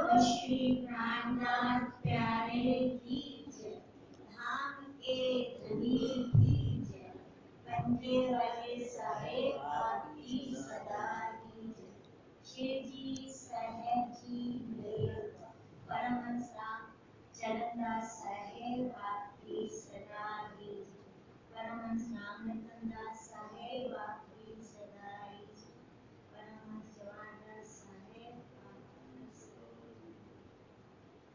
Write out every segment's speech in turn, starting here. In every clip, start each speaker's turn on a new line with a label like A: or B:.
A: बोलो श्री प्राणनाथ प्यारे की जय, धाम के धनी की जय, पंजे वाले साहेब की सदा की जय, शिव जी साहेब जी मेरे परमहंस राम चरणदास साहेब आपकी सदा की जय, परमहंस रामरतन दास साहेब आपकी सदा की जय, परमहंस जवाहरदास साहेब आपकी सदा की जय।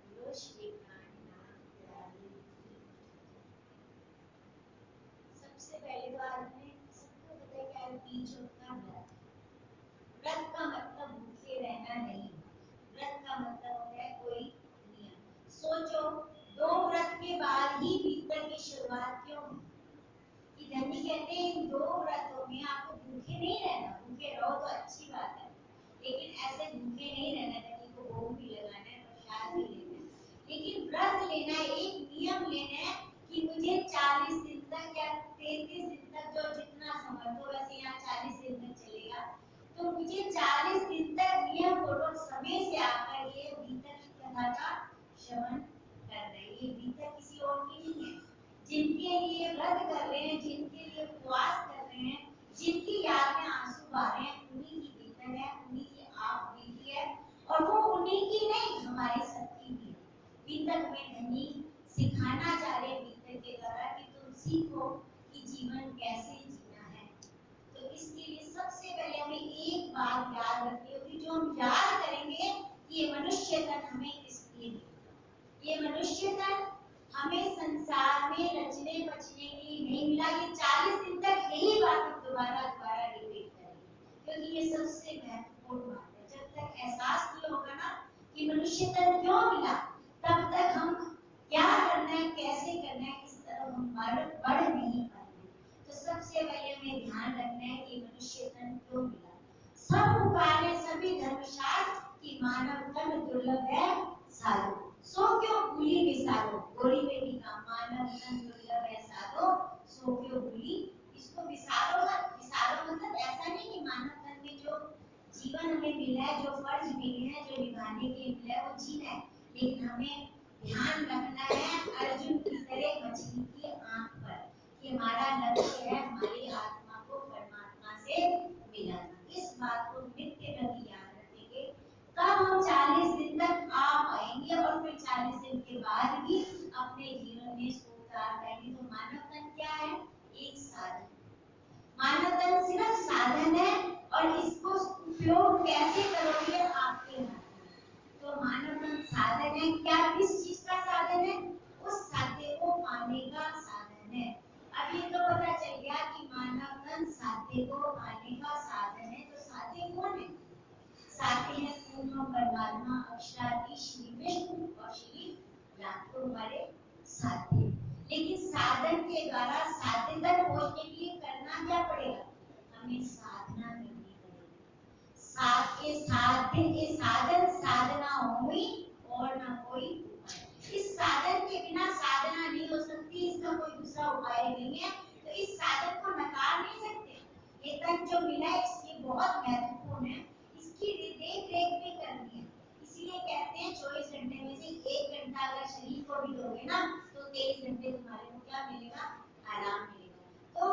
A: बोलो श्री प्राणनाथ प्यारे की जय। सबसे पहले तो आपने सबको पता है क्या है बीच का व्रत। व्रत का मतलब भूखे रहना नहीं, व्रत का मतलब होता है कोई नियम। सोचो 2 व्रत के बाद ही भीतर की शुरुआत क्यों हुई? कि धनी कहते हैं इन 2 व्रतों में आपको भूखे नहीं रहना, भूखे रहो तो अच्छी बात है, लेकिन ऐसे भूखे नहीं रहना, धनी को भोग भी लगाना है, प्रसाद भी लेना है, लेकिन व्रत लेना है, एक नियम लेना है कि मुझे 40 दिन तक या 33 दिन तक जो जितना समर्थ हो, वैसे यहाँ 40 दिन तक चलेगा, तो मुझे 40 दिन तक नियम पूर्वक समय से आकर ये भीतर की कथा का श्रवण कर रहे हैं। ये भीतर किसी और की नहीं है, जिनके लिए व्रत कर रहे हैं, जिनके लिए उपवास कर रहे हैं, जिनकी याद में आंसू बहा रहे हैं, उन्हीं की भीतर है, उन्हीं की आप बीती है, और वो उन्हीं की नहीं हमारी सबकी भी है। भीतर में धनी सिखाना चाह रहे भीतर के द्वारा कि तुम सीखो कि जीवन कैसे जीना है। तो इसके लिए सबसे पहले हमें एक बात याद रखनी होगी, जो हम याद करेंगे कि ये मनुष्य तन हमें किस लिए मिला। ये मनुष्य तन हमें संसार में रचने बचने के लिए नहीं मिला। ये 40 दिन तक यही बात हम दोबारा रिपीट करेंगे, क्योंकि ये सबसे महत्वपूर्ण बात है। जब तक एहसास नहीं होगा ना कि मनुष्य तन क्यों मिला, तब तक हम क्या करना है, कैसे करना है, इस तरह हम बढ़ नहीं पाएंगे। तो सबसे पहले हमें ध्यान रखना है कि मनुष्य तन क्यों मिला। सब पुकारे सभी धर्मशास्त्र कि मानव तन दुर्लभ है साधो, सो क्यों भूली विसारो। गोरी बेटी का मानव तन दुर्लभ है साधो, सो क्यों भूली। इसको विसारो मत। विसारो मतलब ऐसा नहीं कि मानव तन में जो जीवन हमें मिला है, जो फर्ज मिले हैं, जो निभाने के लिए मिला है, वो जीना है, लेकिन हमें ध्यान रखना है अर्जुन की तरह मछली की आंख पर कि हमारा लक्ष्य है हमारी आत्मा को परमात्मा से मिलाना। इस बात को नित्य प्रति याद रखेंगे, तब हम 40 दिन तक आ पाएंगे, और फिर 40 दिन के बाद भी अपने जीवन में सुधार पाएंगे। तो मानव तन क्या है? एक साधन। मानव तन सिर्फ साधन है, और इसको उपयोग कैसे करोगे आपके हाथ में। तो मानव तन साधन है। क्या किस चीज का साधन है? उस सत्य को पाने का साधन है। अब ये तो पता चल गया कि मानव तन सत्य को पाने का साधन है। तो साथी कौन है? साथी है पूर्ण परमात्मा अक्षरादि श्री विष्णु और श्री राम, तो हमारे साथी। लेकिन साधन के द्वारा साध्य तक पहुंचने के लिए करना क्या पड़ेगा? हमें साधना करनी पड़ेगी। साधन साधना होई और ना कोई उपाय। इस साधन के बिना साधना नहीं हो सकती, इसका कोई दूसरा उपाय नहीं है। तो इस साधन को नकार नहीं सकते। ये तन जो मिला है इसलिए बहुत महत्वपूर्ण है, इसकी देख रेख भी करनी है। इसीलिए कहते हैं 24 घंटे में से 1 घंटा अगर शरीर को भी दोगे ना, तो 23 घंटे तुम्हारे को क्या मिलेगा? आराम मिलेगा। तो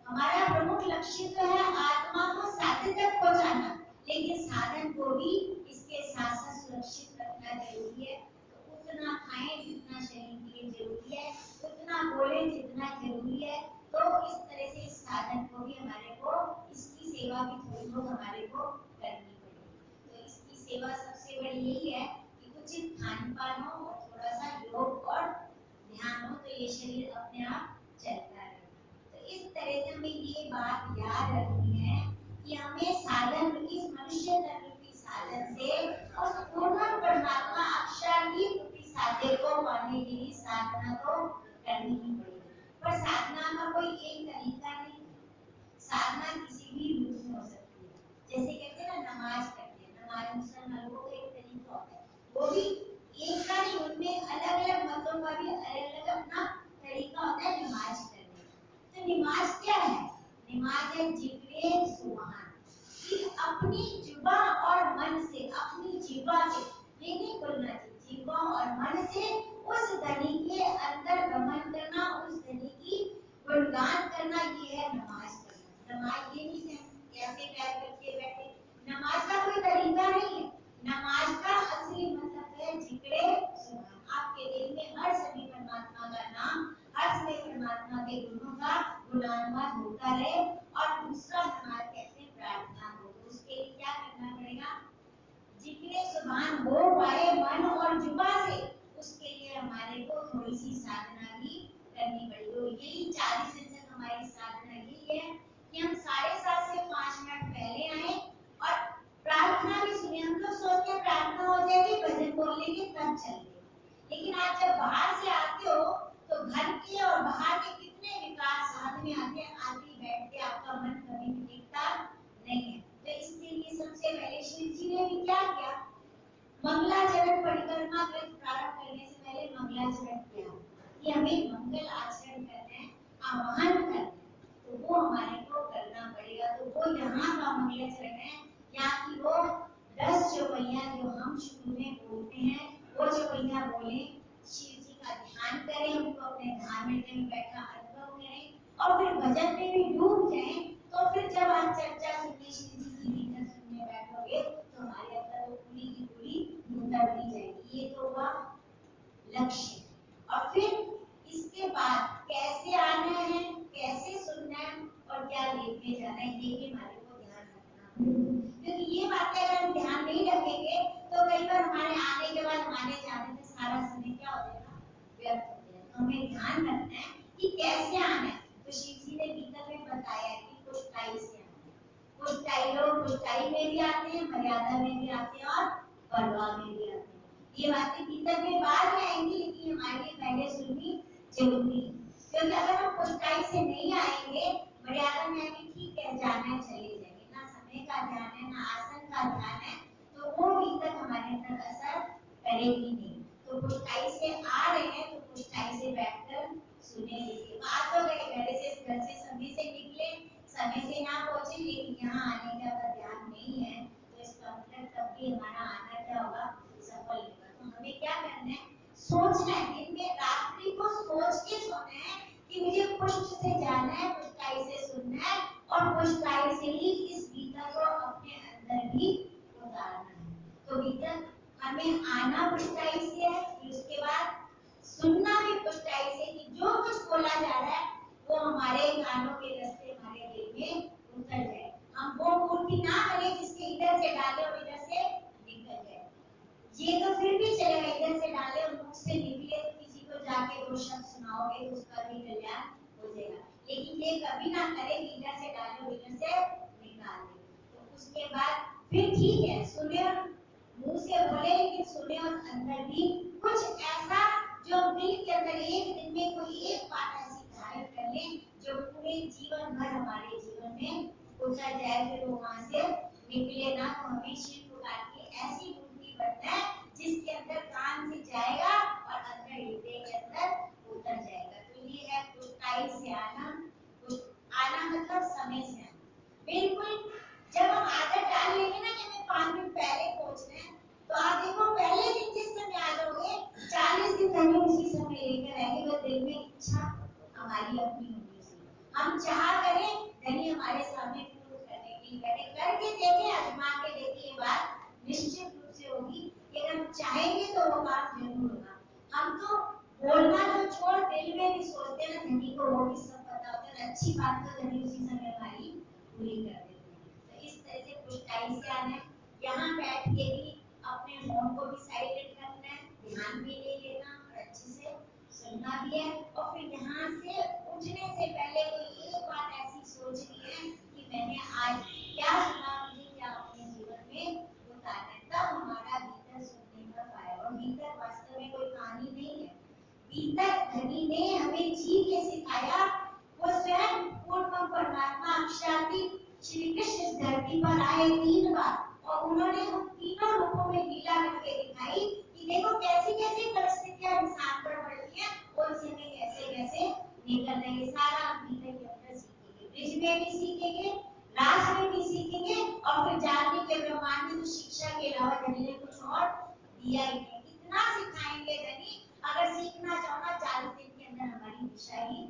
A: हमारा प्रमुख लक्ष्य तो है आत्मा को साध्य तक पहुंचाना, लेकिन साधन को भी इसके साथ साथ सुरक्षित रखना जरूरी है। तो उतना खाएं जितना शरीर के लिए जरूरी है, उतना बोलें जितना जरूरी है। तो इस तरह से इस साधन को भी हमारे को, इसकी सेवा भी थोड़ी बहुत हमारे को करनी पड़ेगी। तो इसकी सेवा सबसे बड़ी यही है कि उचित खान पान हो और थोड़ा सा योग और ध्यान हो, तो ये शरीर अपने आप चलता रहे। तो इस तरह से हमें ये बात याद रखनी है कि हमें साधन, इस मनुष्य तन रूपी साधन से उस पूर्ण परमात्मा अक्षरादि रूपी साधन को पाने के लिए साधना तो करनी ही पड़ेगी। पर साधना का कोई एक तरीका नहीं, साधना किसी भी रूप में हो सकती है। जैसे कहते हैं ना नमाज करते हैं, नमाज मुसलमान लोगों का एक तरीका होता है, वो भी एक का नहीं, उनमें अलग अलग मतों का भी अलग अलग अपना तरीका होता है नमाज करने का। तो नमाज क्या है? नमाज है जिक्रे सुभान, कि अपनी जुबान और मन से, अपनी जीवा से, लेकिन कुल से उस धनी के अंदर गमन करना, उस धनी की गुणगान करना, ये है नमाज पढ़ना। नमाज ये नहीं है ऐसे पैर करके बैठे, नमाज का कोई तरीका नहीं है। नमाज का असली मतलब है जिक्रे सुभान। आपके दिल में हर समय परमात्मा का नाम, हर समय परमात्मा के गुणों का गुणानुवाद होता रहे। और दूसरा नमाज कैसे प्रार्थना हो, तो उसके लिए क्या करना पड़ेगा, जिक्रे सुभान हो पाए मन और जुबा से, उसके लिए हमारे को थोड़ी सी साधना भी करनी पड़ेगी। तो यही 40 दिन तक हमारी साधना यही है कि हम 7:30 से 5 मिनट पहले आए और प्रार्थना भी सुने। हम लोग सोचते हैं प्रार्थना हो जाएगी, भजन बोल लेंगे, तब चलेंगे। लेकिन आप जब बाहर से आते हो तो घर के और बाहर के कितने विकास साथ में आते हैं, आदमी बैठ के आपका मन कभी भी टिकता नहीं है। तो इसके लिए सबसे पहले शिव जी ने भी क्या किया, मंगलाचरण परिक्रमा प्रारंभ करने से पहले मंगलाचरण किया कि हमें मंगल आचरण करना है, आह्वान करना है, तो वो हमारे को करना पड़ेगा। तो वो यहाँ का मंगलाचरण है, यहाँ की वो 10 चौपैया जो हम शुरू में बोलते हैं, वो चौपैया बोले, शिव जी का ध्यान करें, उनको अपने ध्यान में बैठा अनुभव करें और फिर भजन में भी डूब जाएं। तो फिर जब आप चर्चा सुनने, शिव जी की गीता सुनने बैठोगे तो हमारे अंदर वो पूरी की पूरी उतर दी जाएगी। ये तो हुआ लक्ष्य। और फिर इसके बाद कैसे आना है, कैसे सुनना है और क्या लेके जाना है, ये भी हमारे को ध्यान रखना है। क्योंकि ये बातें अगर हम ध्यान नहीं रखेंगे तो कई बार हमारे आने के बाद हमारे जाने में सारा समय क्या हो जाएगा, व्यर्थ हो जाएगा। तो हमें ध्यान रखना है कि कैसे आना है। तो शिव जी ने गीता में बताया कि कुछ टाइम से आना है, कुछ टाइम लोग कुछ टाइम में भी आते हैं, मर्यादा में भी आते हैं और परवाह में भी आते हैं। ये बातें गीता में बाद में आएंगी, लेकिन हमारे लिए पहले सुननी जरूरी है। क्योंकि अगर हम कुछ टाइम से नहीं आएंगे, मर्यादा में आएंगे, ठीक है जाना है चले जाएंगे, ना समय का ध्यान है ना आसन का ध्यान है, तो वो गीता हमारे अंदर असर करेगी नहीं। तो कुछ टाइम से आ रहे हैं तो कुछ टाइम से बैठकर सुने लीजिए। बात तो गए घर से समय से निकले, समय से ना पहुंचे, लेकिन यहाँ आने का अगर ध्यान नहीं है तो इसका मतलब तब भी हमारा आना क्या होगा, सफल होगा। तो हमें क्या करना है, सोचना है, दिन में रात्रि को सोच के सोना है कि मुझे पुष्ट से जाना है, पुष्टाई से सुनना है और पुष्टाई से ही इस गीता को अपने अंदर भी उतारना है। तो गीता हमें आना पुष्टाई से है, फिर उसके बाद सुनना भी पुष्टाई से कि जो कुछ बोला जा रहा है वो हमारे कानों के रास्ते हमारे दिल में उतर जाए। हम वो मूर्ति ना बने जिसके इधर से डाले और इधर से निकल जाए। ये तो फिर भी चलेगा, इधर से डाले और मुख से निकले तो किसी को जाके 2 शब्द सुनाओगे तो उसका भी कल्याण हो जाएगा। लेकिन ये कभी ना करे कि इधर से डाले और इधर से निकाल दे। तो उसके बाद फिर ठीक है, सुने और मुंह से बोले, लेकिन सुने और अंदर भी कुछ ऐसा जो दिल के अंदर एक दिन में कोई एक बात ऐसी धारण कर ले जो पूरे जीवन भर हमारे जीवन में उतर जाए। फिर वो वहां से निकले ना, तो हमें शिव पुकार की ऐसी मूर्ति बनना है जिसके अंदर कान से जाएगा और अंदर हृदय के अंदर उतर जाएगा। तो ये है पुष्टाई से आना। आना मतलब समय से आना। बिल्कुल जब हम आदत डाल लेंगे ना कि हमें 5 मिनट पहले पहुंचना है, तो आप देखो पहले दिन जिस समय आ जाओगे 40 दिन तक उसी समय लेकर आएंगे। वो दिल में इच्छा हमारी अपनी होनी चाहिए, हम चाह करें धनी हमारे सामने पूर्ण करने के लिए बैठे, करके देखें, आजमा के देखें, ये बात निश्चित रूप से होगी कि अगर हम चाहेंगे तो वो काम जरूर होगा। हम तो बोलना तो छोड़, दिल में भी सोचते हैं ना, धनी को वो भी सब पता होता है, अच्छी बात तो धनी उसी समय हमारी पूरी कर देते हैं। तो इस तरह से पुष्टाई से आना है। यहाँ बैठ के भी अपने फोन को भी साइलेंट करना है, ध्यान भी ले लेना और अच्छे से सुनना भी है। और फिर यहाँ से उठने से पहले कोई एक बात ऐसी सोचनी है कि मैंने आज क्या सुना, मुझे क्या अपने जीवन में उतारना है। तब हमारा भीतर सुनने का फायदा। और भीतर वास्तव में कोई कहानी नहीं है, भीतर धनी ने हमें जी के सिखाया। वो स्वयं पूर्ण परमात्मा अक्षरातीत श्री कृष्ण इस धरती पर आए 3 बार और उन्होंने उन तीनों रूपों में लीला करके दिखाई कि देखो कैसी कैसी परिस्थितियां इंसान पर पड़ती हैं और उनसे हमें कैसे कैसे निकलना है। सारा हम भीतर के अंदर सीखेंगे, ब्रिज में भी सीखेंगे, रास में भी सीखेंगे और फिर जानने के ब्रह्मांड में तो शिक्षा के अलावा धनी ने कुछ और दिया ही नहीं। इतना सिखाएंगे धनी दिशा ही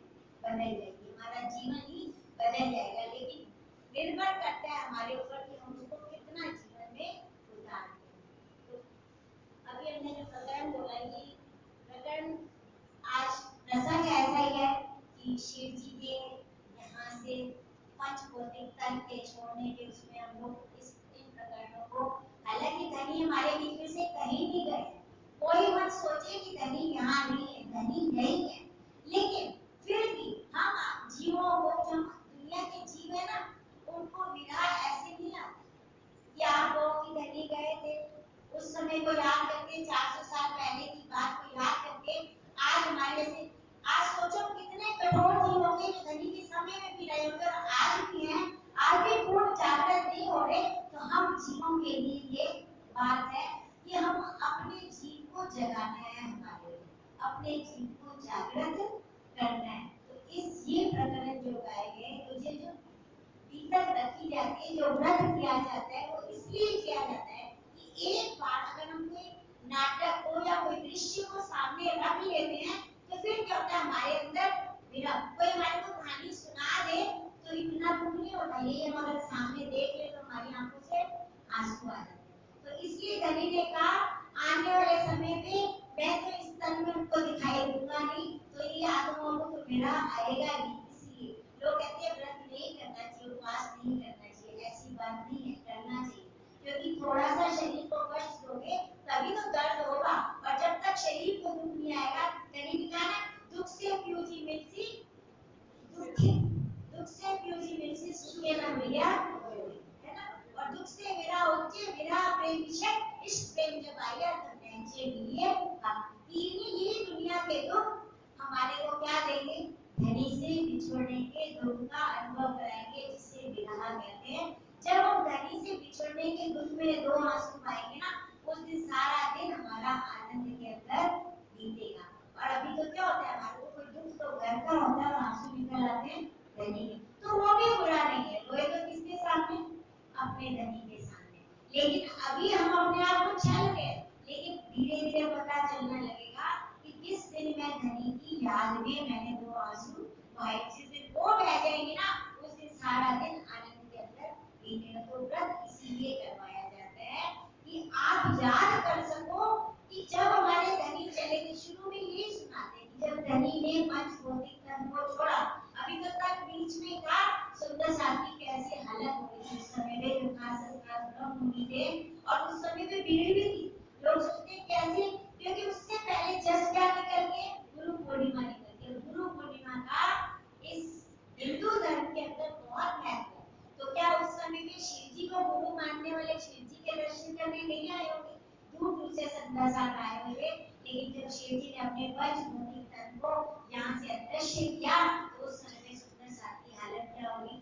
A: बदल जाएगी, हमारा जीवन ही बदल जाएगा। लेकिन निर्भर करता है हमारे ऊपर कि हम उसको कितना जीवन में उतारते हैं। तो अभी हमने जो प्रकरण बोला, ये प्रकरण आज प्रसंग ऐसा ही है कि शिव जी के यहाँ से पंचभौतिक तन के छोड़ने के उसमें हम लोग इन प्रकरणों को, हालांकि धनी हमारे बीच में से कहीं नहीं गए, कोई मत सोचे कि धनी यहाँ नहीं है, धनी नहीं है, लेकिन फिर भी हम जीवों को, जो दुनिया के जीव है ना, उनको विरह ऐसे नहीं आता कि आप लोग की धनी गए थे उस समय को याद करके, 400 साल पहले की बात को याद करके आज हमारे से, आज सोचो कितने कठोर जीव होंगे जो धनी के समय में भी रहे होंगे और आज भी हैं, आज भी पूर्ण जागृत नहीं हो रहे। तो हम जीवों के लिए ये बात है कि हम अपने जीव को जगाना है, हमारे अपने जीव को जागृत करना है। तो इस ये प्रकरण जो गाए गए, तो ये जो दीपक रखी जाती है, जो व्रत किया जाता है, वो इसलिए किया जाता है कि एक बार अगर हम कोई नाटक को या कोई दृश्य को सामने रख लेते हैं, तो फिर क्या होता है हमारे अंदर विरह, कोई हमारे को कहानी सुना दे तो इतना दुख नहीं होता, ये हम अगर सामने देख ले तो हमारी आंखों से आंसू आ जाते हैं। तो इसलिए धनी ने कहा आने वाले समय में मैं तो इस तन में उनको दिखाई दूंगा नहीं, तो ये आत्माओं को तो मेरा आएगा नहीं। इसलिए लोग कहते हैं व्रत नहीं करना चाहिए, उपवास नहीं करना चाहिए, ऐसी बात नहीं है, करना चाहिए, क्योंकि थोड़ा सा शरीर को कष्ट दोगे तभी तो दर्द होगा, और जब तक शरीर को दुख नहीं आएगा, कहीं ना दुख से प्यूजी मिलसी दुख से प्यूजी मिलसी सुखे ना भैया, है ना। और दुख से मेरा उच्चे मेरा प्रेम विषय इस प्रेम जब आया तब पहुंचे लिए ये दुनिया के दुख हमारे को क्या देंगे, धनी से बिछड़ने के दुख का अनुभव कराएंगे, जिसे विरह कहते हैं। जब हम धनी से बिछड़ने के दुख में दो आंसू पाएंगे ना, उस दिन सारा दिन हमारा आनंद के अंदर बीतेगा। और अभी तो क्या होता है, हमारे को कोई दुख तो घर का होता है और आंसू निकल आते हैं धनी के, तो वो भी बुरा नहीं है, रोए तो किसके सामने, अपने धनी के सामने। लेकिन अभी हम अपने आप को छल गए, लेकिन धीरे धीरे पता चलने लगेगा कि किस दिन मैं धनी की याद में मैंने दो आंसू बहाए, जिस दिन वो बह जाएंगे ना, उस दिन सारा दिन आनंद के अंदर बीतेगा। तो व्रत इसीलिए करवाया जाता है कि आप याद कर सको कि जब हमारे धनी चले थे, शुरू में यही सुनाते कि जब धनी ने पंचभौतिक तन को छोड़ा, अभी तो तक बीच में था, सुंदर साथी कैसी हालत हो गई उस समय में, जो खास मुनि थे, और उस समय में भीड़ भी थी, लोग सोचते कैसे, क्योंकि उससे पहले जस्ट क्या निकल के गुरु पूर्णिमा निकल के, गुरु पूर्णिमा का इस हिंदू धर्म के अंदर बहुत महत्व है। तो क्या उस समय में शिव जी को गुरु मानने वाले शिव जी के दर्शन करने नहीं आए होंगे, दूर दूर से संत साथ आए होंगे, लेकिन जब शिव जी ने अपने पंचभौतिक तन को यहाँ से अदृश्य किया, तो उस समय में सुंदर साथ की हालत क्या होगी,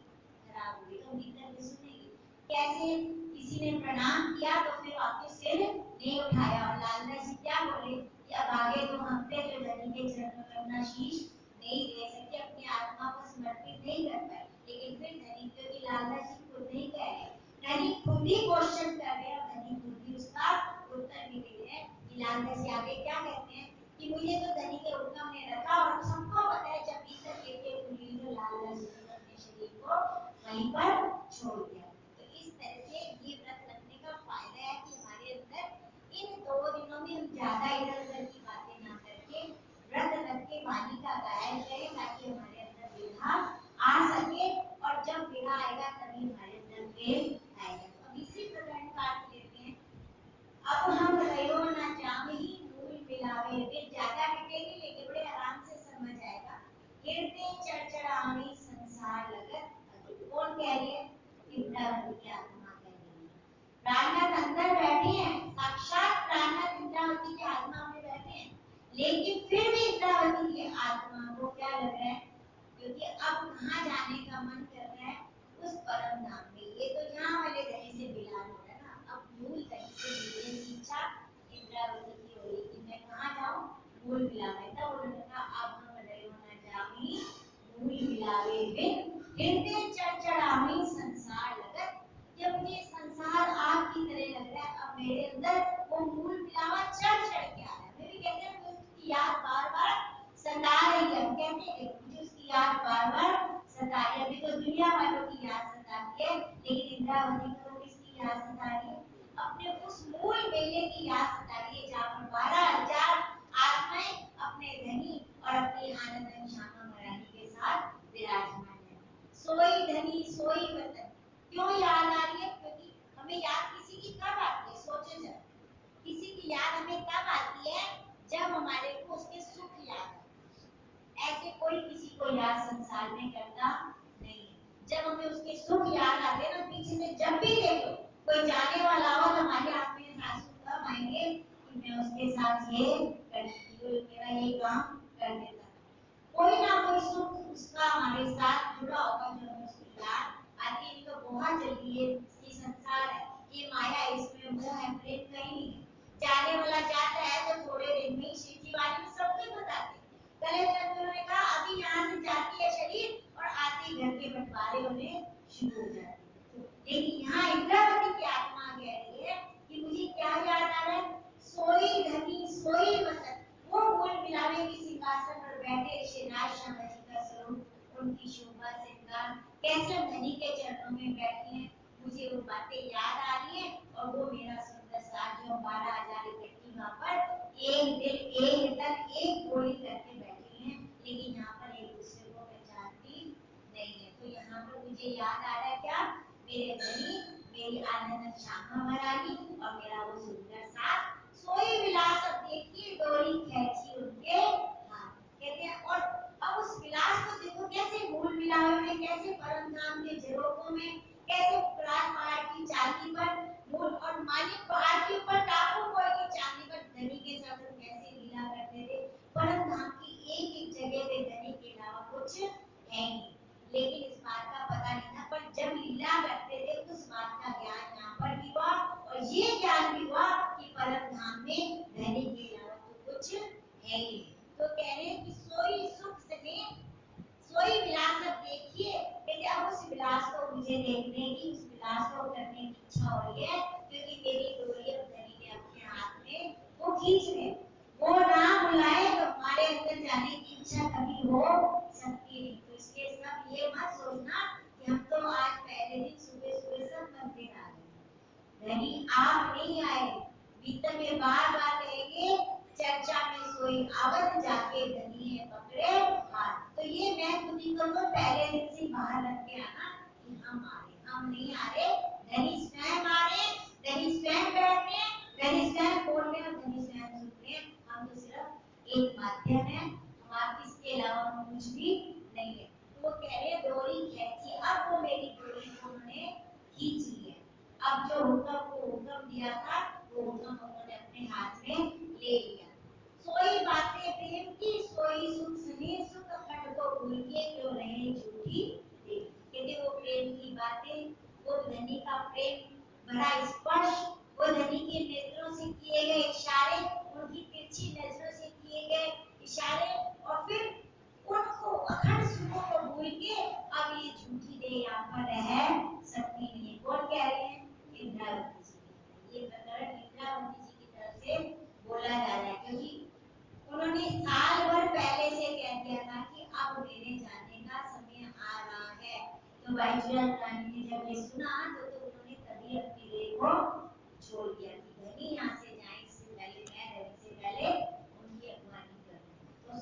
A: खराब होगी। तो भीतर में सुनेगी कैसे किसी ने प्रणाम किया तो फिर आपके सिर नहीं उठाया, और लालदास जी क्या बोले कि अब आगे तो हम पे जो धनी के चरणों में अपना शीश नहीं दे सकते, अपनी आत्मा को समर्पित नहीं कर पाए। लेकिन फिर धनी, क्योंकि लालदास जी खुद नहीं कह रहे, धनी खुद ही क्वेश्चन कर रहे हैं और धनी खुद ही उसका उत्तर भी दे रहे हैं कि लालदास जी आगे क्या कहते हैं कि मुझे तो धनी के उद्गम ने रखा, और सबको पता है जब भीतर लेके खुली तो लालदास जी ने अपने शरीर को वहीं पर छोड़ दिया। तो इस तरह से ये व्रत रखने का फायदा है कि हमारे अंदर इन 2 दिनों में हम ज्यादा इधर उधर की बातें ना करके व्रत रख के वाणी का गायन करें, ताकि हमारे अंदर विरह आ सके, और जब विरह आएगा तभी हमारे अंदर प्रेम आएगा। अब इसी प्रकार का अर्थ लेते हैं, अब हम रहो ना जाम ही मूल मिलावे, वे ज्यादा मिटेगी लेकिन बड़े आराम से समझ आएगा। गिरते चढ़चढ़ावी संसार लगत, कौन कह रही है, इंद्रावती की आत्मा कह रही है। प्राणनाथ अंदर बैठे हैं, साक्षात प्राणनाथ इंद्रावती की आत्मा में बैठे हैं, लेकिन फिर भी इंद्रावती की आत्मा को क्या लग रहा है, क्योंकि अब कहाँ जाने का मन कर रहा है, उस परम धाम में। ये तो यहाँ वाले धनी से मिलान हो रहा है ना, अब मूल धनी से मिलने की इच्छा इंद्रावती की हो रही कि मैं कहाँ जाऊँ, मूल मिलावे। तब उन्होंने कहा अब हम रहो ना जामी मूल मिलावे बिन, हृदय चढ़चढ़ावी संसार लगत, जब मुझे संसार आग की तरह लग रहा है, अब मेरे अंदर वो मूल मिलावा चढ़ चढ़ के आ रहा है। मैं भी कहते हैं उसकी याद बार बार सता रही है, कहते हैं याद हमें तब आती है जब हमारे को उसके सुख याद आते। ऐसे कोई किसी को याद संसार में करता नहीं है। जब हमें उसके सुख याद आते हैं ना, पीछे से जब भी देखो कोई जाने वाला हो तो हमारे आप में आंसू कब आएंगे कि मैं उसके साथ ये करती, मेरा ये काम कर देता। कोई ना कोई सुख उसका हमारे साथ जुड़ा होगा जो हमें उसकी याद आती है। तो बहुत जल्दी ये संसार है, ये माया, इसमें मोह है, प्रेम कहीं नहीं है। जाने वाला जाता है तो थोड़े दिन में शिव जी वाणी में सब कुछ बताते हैं। गले में उन्होंने कहा अभी यहाँ से जाती है शरीर और आते घर के बंटवारे होने शुरू हो जाते हैं। लेकिन यहाँ इंद्रावती की आत्मा कह रही है कि मुझे क्या याद आ रहा है, सोई धनी सोई वसत, वो मूल मिलावे की सिंहासन पर बैठे श्रीनाथ श्याम जी का स्वरूप, उनकी शोभा श्रृंगार कैसे धनी के चरणों में बैठी है, मुझे वो बातें याद आ रही है। और वो मेरा सुंदर साथ जो 12,000 इकट्ठी वहां पर एक दिल एक तन एक गोली करके बैठी हैं, लेकिन यहाँ पर एक दूसरे को पहचानती नहीं है। तो यहाँ पर मुझे याद आ रहा है क्या, मेरे धनी, मेरी आनंद श्यामा महारानी और मेरा वो सुंदर साथ सोई विलास। अब देखिए डोरी खींची उनके हाथ, कहते हैं। और अब उस विलास को देखो कैसे मूल मिलावे में, कैसे परम धाम के झरोखों में, कैसे उपरात पहाड़ की चांदी पर मूल और मालिक पहाड़ के ऊपर टापू कोई की चांदी पर धनी के साथ कैसे लीला करते थे। परम धाम की एक एक जगह पे धनी के अलावा कुछ है नहीं, लेकिन इस बात का पता नहीं था। पर जब लीला करते थे उस बात का ज्ञान यहाँ पर भी हुआ, और ये ज्ञान भी हुआ कि परम धाम में धनी के अलावा तो कुछ है ही। तो कह रहे हैं कि सोई सुख सने सोई विलास। अब देखिए कहते अब उस विलास को मुझे देखने की, उस विलास को करने की इच्छा हो रही है, क्योंकि मेरी डोरी अब धनी ने अपने हाथ में वो खींच ले, वो ना बुलाए तो हमारे अंदर जाने की इच्छा कभी हो सकती नहीं। तो इसलिए सब ये मत सोचना कि हम तो आज पहले दिन सुबह सुबह सब मंदिर आ गए, धनी आप नहीं आए। भीतर में बार बार कहेंगे चर्चा में सोई आवत जाके धनी है पकड़े हाथ। तो ये मैं खुद ही को तो पहले दिन से बाहर रख के आना कि हम आ रहे, हम नहीं आ रहे, धनी स्वयं आ रहे, धनी स्वयं बैठ रहे, धनी स्वयं बोल रहे और धनी स्वयं सुन रहे। हम तो सिर्फ एक माध्यम है, हम आप इसके अलावा हम कुछ भी नहीं है। तो वो कह रहे डोरी खींची, अब वो मेरी डोरी को उन्होंने खींची है। अब जो हुक्म को हुक्म दिया था वो हुक्म उन्होंने अपने हाथ में ले लिया। सोई बातें प्रेम की सोई सुख सुनी, सुख खंड को भूल के क्यों रहे झूठी देवी। कहते वो प्रेम की बातें, वो धनी का प्रेम भरा स्पर्श, वो धनी के नेत्रों से किए गए इशारे, उनकी तिरछी नजरों से किए गए इशारे, और फिर उनको अखंड सुखों को भूल के अब ये झूठी दे यहाँ पर रह सकती नहीं है। कौन कह रहे हैं, इंद्रावती जी। ये प्रकरण इंद्रावती जी की तरफ से बोला जा रहा है, क्योंकि उन्होंने साल भर पहले से कह दिया था कि अब मेरे जाने का समय आ रहा है। तो बाईचुरान रानी ने जब ये सुना तो उन्होंने तभी अपनी रेख को छोड़ दिया कि धनी यहाँ से जाए, इससे पहले मैं धनी से पहले उनकी अगवानी करूँ। तो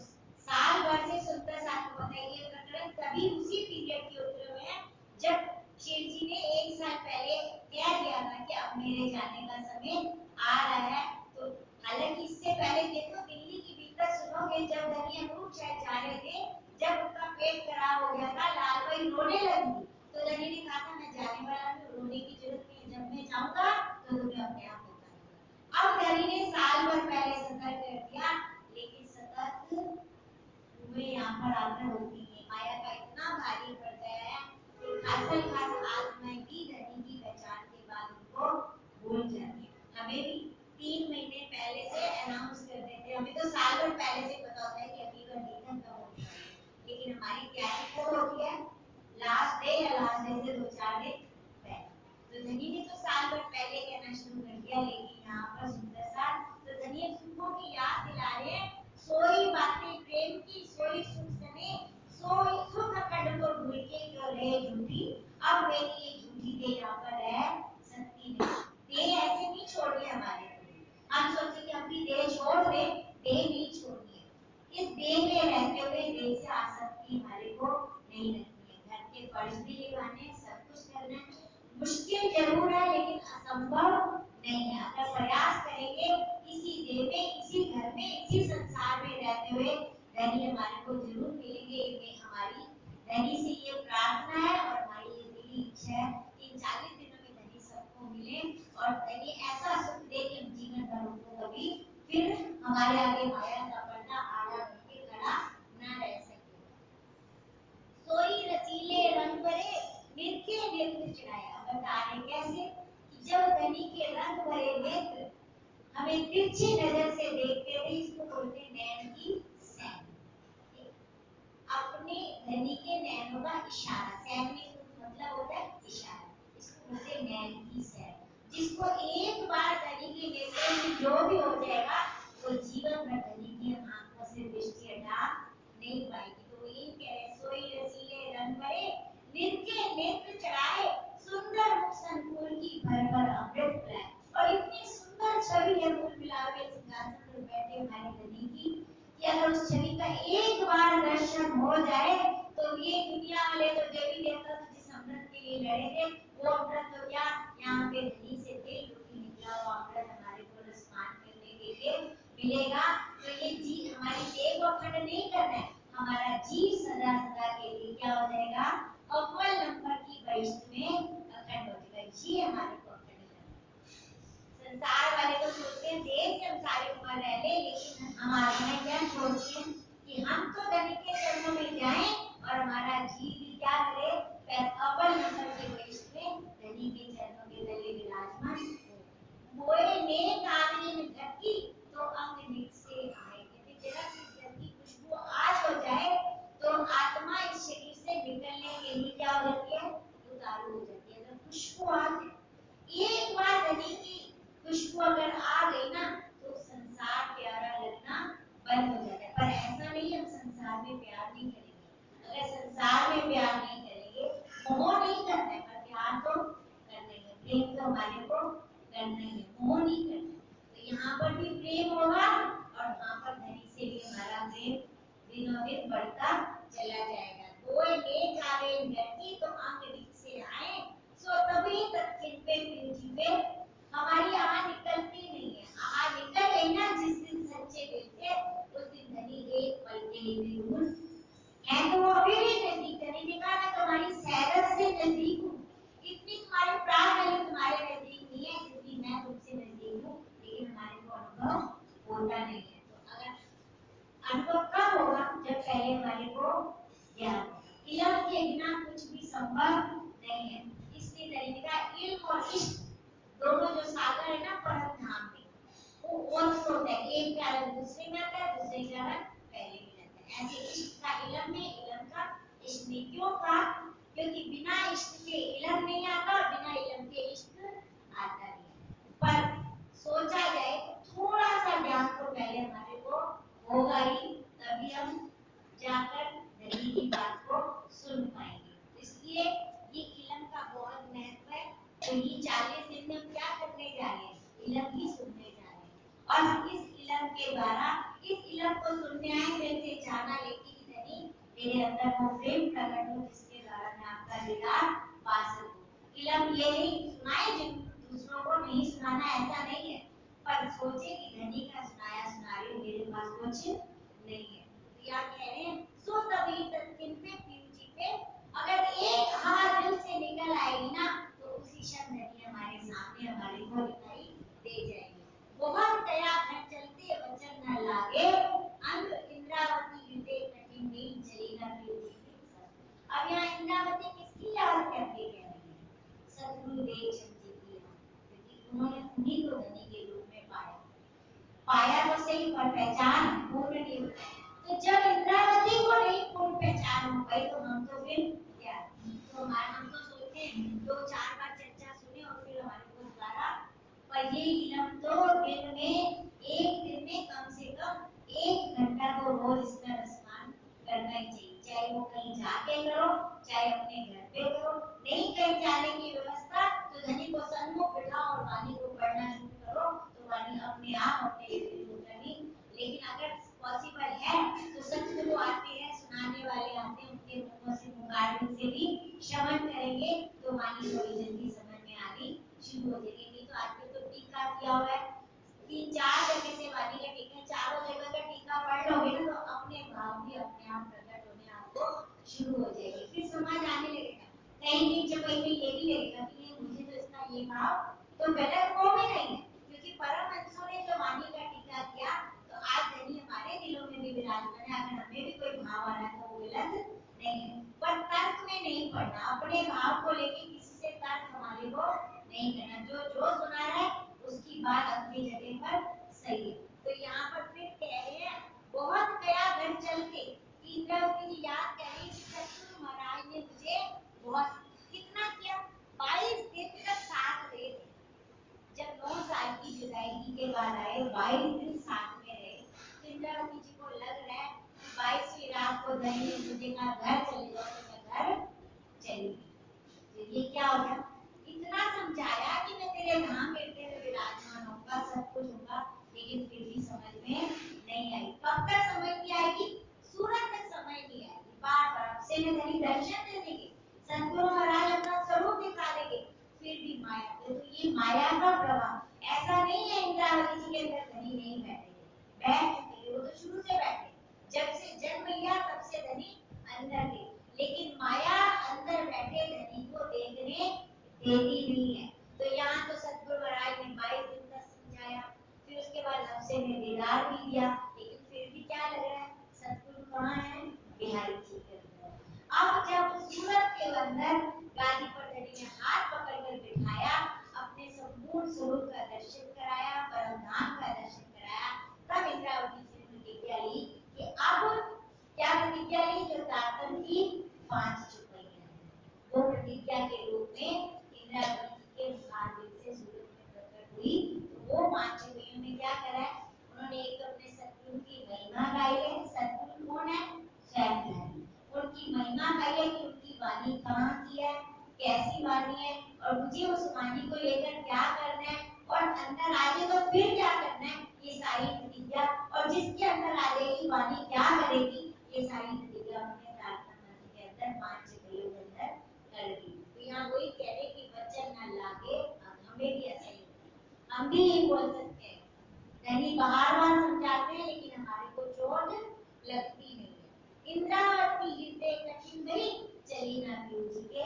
A: साल भर से सुनकर साथ को पता है ये प्रकरण तभी उसी पीरियड के उत्तर में है जब शिव जी ने एक साल पहले कह दिया था कि अब मेरे जाने का समय आ रहा है। तो हालांकि इससे पहले देखो दिल्ली की भीतर सुनोगे जब धनी अनूप शायद जा रहे थे, जब उनका पेट खराब हो गया था, लालबाई रोने लगी, तो धनी ने कहा था मैं जाने वाला हूँ, रोने की जरूरत नहीं, जब मैं जाऊंगा तो तुम्हें अपने आप बता दूंगा। अब धनी ने साल भर पहले सतर्क कर दिया, लेकिन सतर्क हुए यहाँ पर आकर होती है। माया का इतना भारी पड़ गया है कि खासल खास आत्माएं भी धनी की पहचान के बाद उनको भूल जाती है। हमें भी 3 महीने पहले से अनाउंस कर देते हैं, हमें तो साल भर पहले से पता होता है कि अगली बार निधन कब होता है, लेकिन हमारी तैयारी कब होती है, लास्ट डे या लास्ट डे से 2-4 दिन पहले। तो धनी ने तो साल भर पहले कहना शुरू कर दिया, लेकिन यहाँ पर सुंदर सा तो धनी सुखों की याद दिला रहे हैं, सोई बातें प्रेम की सोई सुख सने, सोई सुख खंड को भूल के क्यों रहे झूठी, अब मेरी ये झूठी दे यहाँ पर रह सकती नहीं। देह ऐसे नहीं छोड़नी हमारे, हम सोचे कि हम भी देह छोड़ दें, देह नहीं छोड़नी है। इस देह में रहते हुए देह से आसक्ति हमारे को नहीं रखनी है। घर के फर्ज भी निभाने, सब कुछ करना है, मुश्किल जरूर है लेकिन असंभव नहीं है। अगर प्रयास करेंगे इसी धनी से ये प्रार्थना है और हमारी ये दिली इच्छा है कि 40 दिनों में धनी सबको मिले और धनी ऐसा सुख दे कि हम जीवन भर उनको कभी फिर हमारे आगे माया का पर्दा आड़ा करके खड़ा न रह सके। सोई रसीले रंग भरे निरखे नेत्र चढ़ाया, बता रहे कैसे कि जब धनी के रंग भरे नेत्र हमें तिरछी नजर से देखते थे, इसको बोलते नैन की सैन। अपने धनी के नैनों का इशारा, सैन में मतलब होता है इशारा, इसको बोलते नैन की सैन। जिसको एक बार धनी के नेत्र में जो भी हो जाएगा वो जीवन भर धनी की आंखों से दृष्टि हटा नहीं पाएगी। तो ये कह रहे सोई रसीले रंग भरे निरखे नेत्र चढ़ाए, सुंदर मुख संकुल की भर भर अमृत पिलाए। और इतनी सुंदर छवि है मूल मिलाप के सिंहासन पर बैठे हमारे धनी की कि अगर उस छवि का एक बार दर्शन हो जाए तो ये दुनिया वाले तो देवी देवता तो जिस अमृत के लिए लड़े थे वो अमृत तो क्या यहाँ पे धनी से तेल रोटी निकला हुआ अमृत हमारे को स्नान करने के लिए मिलेगा। तो ये जी हमारी देह को अखंड नहीं करना है, हमारा जीव सदा सदा के लिए क्या हो जाएगा, अव्वल नंबर की वैष्णव में अखंड हो जाएगा। जी हमारे को संसार वाले तो सोचते हैं देश से हम सारी उम्र रह ले, लेकिन हम आत्माएं क्या सोचते हैं कि हम तो धनी के चरणों में जाएं और हमारा जीव भी क्या करे, अव्वल नंबर के वैष्णव में धनी के चरणों के तले विराजमान हो। मोए नेक आदमी में धरती तो अंग निक से आए, कहते जरा सी जल की खुशबू आज हो जाए तो आत्मा इस शरीर से निकलने के लिए क्या हो जाती है, उतारू हो जाती है। अगर खुशबू आ जाए, एक बार धनी की खुशबू अगर आ गई ना तो संसार प्यारा लगना बंद हो जाता है। पर ऐसा नहीं हम संसार में प्यार नहीं करेंगे। अगर संसार में प्यार नहीं करेंगे, मोह नहीं करना है, पर प्यार तो करना ही है, प्रेम तो हमारे को करना ही है, मोह नहीं करना है। तो यहाँ पर भी प्रेम होगा और वहाँ पर धनी से भी हमारा प्रेम दिनों दिन बढ़ता चला जाएगा। कोई नेक आवे धरती तो अंग निक से आए, सो तभी तक किन पे जीवे हमारी आवाज निकलती नहीं है। आवाज निकल गई ना जिस दिन सच्चे दिल से, उस दिन धनी एक पल के लिए भी दूर है तो वो अभी भी नजदीक। धनी ने कहा मैं तुम्हारी सैरत से नजदीक हूँ, इतनी तुम्हारी प्राण वाली तुम्हारे नजदीक नहीं है जितनी मैं तुमसे नजदीक हूँ, लेकिन हमारे को अनुभव होता नहीं है। तो अगर अनुभव कब होगा, जब पहले हमारे को ज्ञान, इल्म के बिना कुछ भी संभव नहीं है। इसलिए धनी का इल्म और इश्क दोनों जो सागर है ना परम धाम में, वो वर्ष होता है, एक कारण दूसरे में आता है, दूसरे कारण पहले में आता है। ऐसे इश्क का इल्म में, इल्म का इश्क में। क्यों कहा, क्योंकि बिना इश्क के इल्म नहीं आता और बिना इल्म के इश्क आता नहीं। पर सोचा जाए तो थोड़ा सा ज्ञान तो पहले हमारे को होगा ही, तभी हम जाकर धनी की बात को सुन पाएंगे। इसलिए ये इल्म का बहुत महत्व है। तो ये 40 दिन में हम क्या करने जा रहे हैं, इल्म ही सुनने जा रहे हैं। और इस इल्म के द्वारा, इस इल्म को सुनने आए मेरे से जाना लेके कि धनी मेरे अंदर वो प्रेम प्रकट हो जिसके द्वारा मैं आपका दीदार पा सकूं। इल्म ये नहीं सुनाए जिन दूसरों को नहीं सुनाना, ऐसा नहीं है, पर सोचे कि धनी का सुनाया सुना रही मेरे पास कुछ नहीं है। तो यहाँ कह रहे हैं सो तभी तत्किन पे पीछी पे अगर एक हवा दिल से निकल आएगी ना तो उसी क्षण धनी हमारे सामने हमारे को दिखाई दे जाएगी। बहुत दया घर चलते वचन न लागे, अंग इंद्रावती युते कठिन नील चलेगा पीछे। अब यहाँ इंद्रावती किसकी याद करके कह रही है, सतगुरुदेव चंद्र की याद, क्योंकि उन्होंने उन्हीं को धनी के रूप में पाया तो सही पर पहचान पूर्ण नहीं हो पाई। तो जब इंद्रावती को नहीं पूर्ण पहचान हो पाई तो हम तो फिर क्या, तो हम तो सोचते हैं 2-4 बार चर्चा सुने और फिर हमारे को दोबारा, पर ये इल्म तो दिन में, एक दिन में कम से कम 1 घंटा तो रोज इसका स्नान करना ही चाहिए। चाहे वो कहीं जाके करो, चाहे अपने घर पे करो, नहीं कहीं जाने की व्यवस्था तो धनी को सन्मुख बिठाओ और वाणी को पढ़ना शुरू करो, तो वाणी अपने आप अपने होगी। लेकिन अगर पॉसिबल है तो सतगुरु आते हैं, सुनाने वाले आते हैं, उनके मुखों से मुखारबिंद से भी श्रवण करेंगे तो वाणी थोड़ी जल्दी समझ में आनी शुरू हो जाएगी। नहीं तो आजकल तो टीका किया हुआ है, 3-4 जगह से वाणी का टीका, चारों जगह का टीका पढ़ लोगे ना तो अपने भाव भी अपने आप प्रकट होने आपको शुरू हो जाएगी। 22 दिन साथ में रहे। इंद्रावती जी को लग रहा है कि 22वीं रात को धनी ने मुझे कहा घर चले जाओ, तो मैं घर चली गई। तो ये क्या हो गया? इतना समझाया कि मैं तेरे धाम हृदय में विराजमान होऊंगा, सब कुछ होगा, लेकिन फिर भी समझ में नहीं आई। कब तक समझ नहीं आएगी? सूरत तक समझ नहीं आएगी। बार बार से धनी दर्शन दे देंगे, सतगुरु महाराज अपना स्वरूप दिखा देंगे, फिर भी माया। तो ये माया का प्रभाव। ऐसा नहीं है इंद्रावती जी के अंदर धनी नहीं बैठे, बैठ चुके, वो तो शुरू से बैठे, जब से जन्म लिया तब से धनी अंदर थे, लेकिन माया अंदर बैठे धनी को देखने देती नहीं है। तो यहाँ तो सतगुरु महाराज ने 22 दिन तक समझाया, फिर उसके बाद नफसे ने दीदार भी दिया, लेकिन फिर भी क्या लग रहा है? सतगुरु कहाँ है? बिहारी जी के अंदर। अब जब सूरत के अंदर गादी पर धनी ने हाथ पकड़कर बिठाया, अपने संपूर्ण स्वरूप का दर्शन कराया, परम धाम का दर्शन कराया, तब इंद्रावती जी ने प्रतिज्ञा ली कि अब क्या प्रतिज्ञा ली? जो तातन की 5 चुपैया, वो प्रतिज्ञा के रूप में इंद्रावती जी के भाग्य से सूरत में प्रकट हुई। तो वो 5 चुपैयों में क्या करा है? उन्होंने एक तो अपने सतगुरु की महिमा गाई है। सतगुरु कौन है? स्वयं है। उनकी महिमा गाई है कि उनकी वाणी कहाँ की है, कैसी वाणी है, और मुझे उस वाणी को लेकर क्या करना है, और अंदर आगे तो फिर क्या करना है, ये सारी प्रतिज्ञा। और जिसके अंदर आ जाएगी वाणी क्या करेगी, ये सारी प्रतिज्ञा उन्होंने प्रार्थना मंत्र के अंदर 5 चुपैयों के अंदर कर दी। तो यहाँ वही कह रहे कि वचन न लागे, हमें भी ऐसा ही हम भी ये बोल सकते हैं, धनी बार-बार समझाते हैं लेकिन हमारे को चोट लगती नहीं है। इंद्रावती हृदय कठिन भई, चली ना पीऊ जी के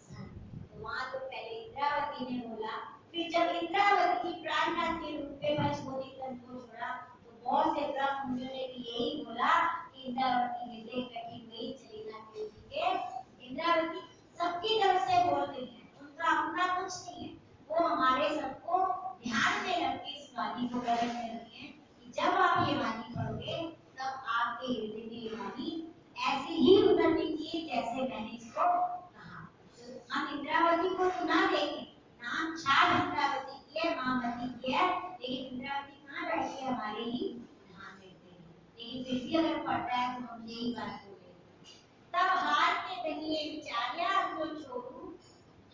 A: संग। तो वहां तो पहले इंद्रावती ने बोला, फिर जब इंद्रावती जी प्राणनाथ के रूप में पंचभूति तन को छोड़ा, तो बहुत से ब्रह्म मुनियों ने भी यही बोला कि इंद्रावती हृदय कठिन भई, चली ना पीऊ जी के। इंद्रावती सबकी तरफ से बोल रही है, उनका अपना कुछ नहीं है, वो हमारे सबको ध्यान में रख के इस वाणी को ग्रहण कर रही है कि जब आप ये वाणी पढ़ोगे तब आपके हृदय में ये वाणी ऐसे ही उतरनी चाहिए जैसे मैंने इसको कहा। तो हम इंद्रावती को तो ना देखें, नाम छाप इंद्रावती की है, महामती की है, लेकिन इंद्रावती कहाँ बैठी है? हमारे ही ध्यान में बैठी है। लेकिन फिर भी अगर पढ़ता है तो हम यही बात बोलेंगे। तब हार के धनी ने विचारिया जो छोड़ू,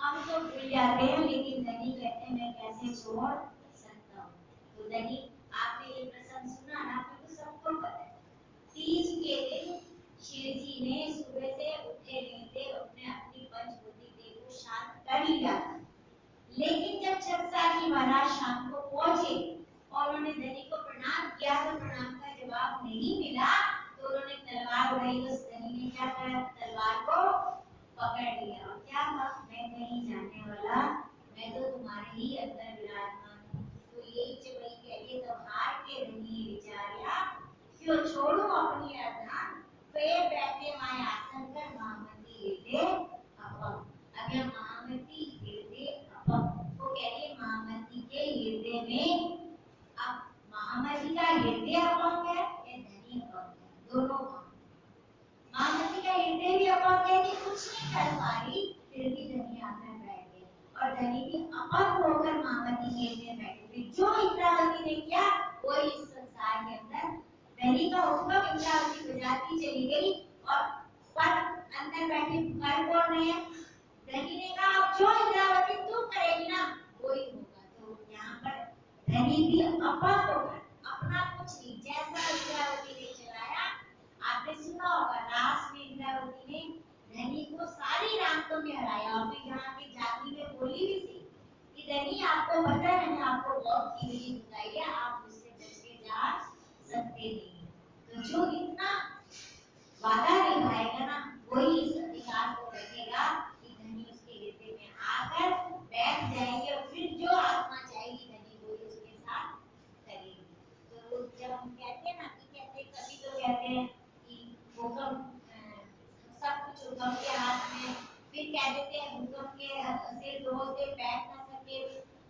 A: हम तो भूल जाते हैं, लेकिन धनी कहते हैं मैं कैसे छोड़ सकता हूँ। तो धनी, आपने ये प्रसंग सुना ना, आपको तो सबको पता है। तीज के दिन शिव जी ने सुबह से उठे नहीं थे, उसने अपनी पंचभूति देह को शांत कर लिया था। लेकिन जब छत्रसाल महाराज शाम को पहुंचे और उन्होंने धनी को प्रणाम किया, तो प्रणाम का जवाब नहीं मिला, तो उन्होंने तलवार उठाई। उस धनी ने क्या करा? तलवार को पकड़ लिया और क्या कहा? मैं नहीं जाने वाला, मैं तो तुम्हारे ही अंदर विराजमान हूँ। तो यही चुपई कह रही है, तब हार के धनी विचारिया क्यों छोड़ू अपनी अर्धान, वे बैठे माय आसन कर महामती हृदय अपम। अब यह महामती हृदय अपम वो कह रही है, महामती के हृदय में, अब महामती का हृदय अपम है या धनी अपम है? दोनों। महामती का हृदय भी अपम है कि कुछ नहीं कर पा रही, फिर भी धनी आकर बैठ गए, और धनी भी अपम होकर महामती के हृदय बैठे थे। जो इंद्रावती ने किया वही इस संसार के अंदर धनी का हुक्म इंद्रावती बजाती चली गई, और पर अंदर बैठे कर कौन रहे हैं? धनी ने कहा अब जो इंद्रावती तू करेगी ना वही होगा। तो यहाँ पर धनी भी अपम होकर अपना कुछ नहीं, जैसा इंद्रावती ने चलाया, आपने सुना होगा रास में इंद्रावती ने धनी को सारी रातों में हराया। और फिर यहाँ की जाति में बोली भी थी कि धनी आपको पता है मैंने आपको बहुत कीमती बताई है, आप मुझसे बच के जा सकते नहीं। तो जो इतना वादा निभाएगा ना वही इस अधिकार को रखेगा कि धनी उसके हृदय में आकर बैठ जाएंगे, और फिर जो आत्मा चाहेगी धनी वही उसके साथ करेगी। तो जब हम कहते हैं ना कि कहते कभी तो कहते हैं कि हुक्म सब कुछ हुक्म के हाथ में, फिर कह देते हैं हुक्म के से दोस्ते बैठ ना सके।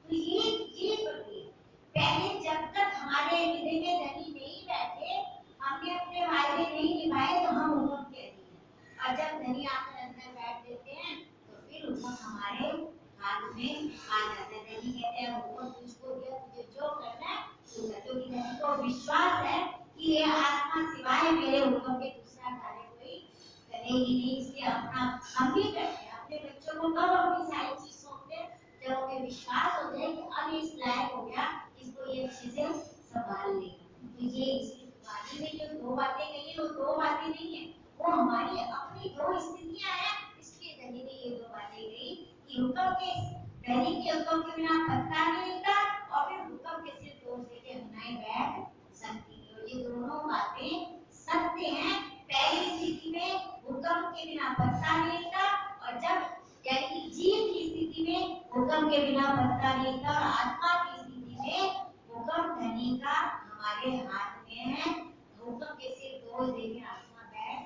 A: तो ये प्रक्रिया पहले जब तक हमारे हृदय में धनी नहीं बैठे, हमने अपने वायदे नहीं निभाए, तो हम हुक्म कह दिए, और जब धनी आकर अंदर बैठ देते हैं तो फिर हुक्म हमारे हाथ में आ जाता है। धनी कहते हैं हुक्म तुझको दिया, तुझे जो करना है तू कर, क्योंकि धनी को ये आत्मा सिवाय मेरे हुक्म के दूसरा कार्य कोई करेगी नहीं। इसलिए अपना हम भी करते हैं। अपने बच्चों को कब अपनी सारी चीज सौंपते हैं? जब हमें विश्वास हो जाए कि अब इस लायक हो गया, इसको ये अच्छे से संभाल लेगा। तो ये इसी वाणी में जो दो बातें कही है, वो दो बातें नहीं है, वो हमारी अपनी दो स्थितियां हैं। इसलिए धनी ने ये दो बातें कही कि हुक्म के धनी के हुक्म के बिना पत्ता नहीं हिलता, और फिर हुक्म के सिर तोड़ देके हनाएं बैठ सकती है। और ये दोनों बातें सत्य हैं। पहली स्थिति में हुक्म के बिना पत्ता नहीं हिलता, और जब यानी जीव की स्थिति में हुक्म के बिना पत्ता नहीं हिलता, और आत्मा की स्थिति में हुक्म धनी का हमारे हाथ में है। हुक्म के सिर तोड़ देके आत्मा बैठ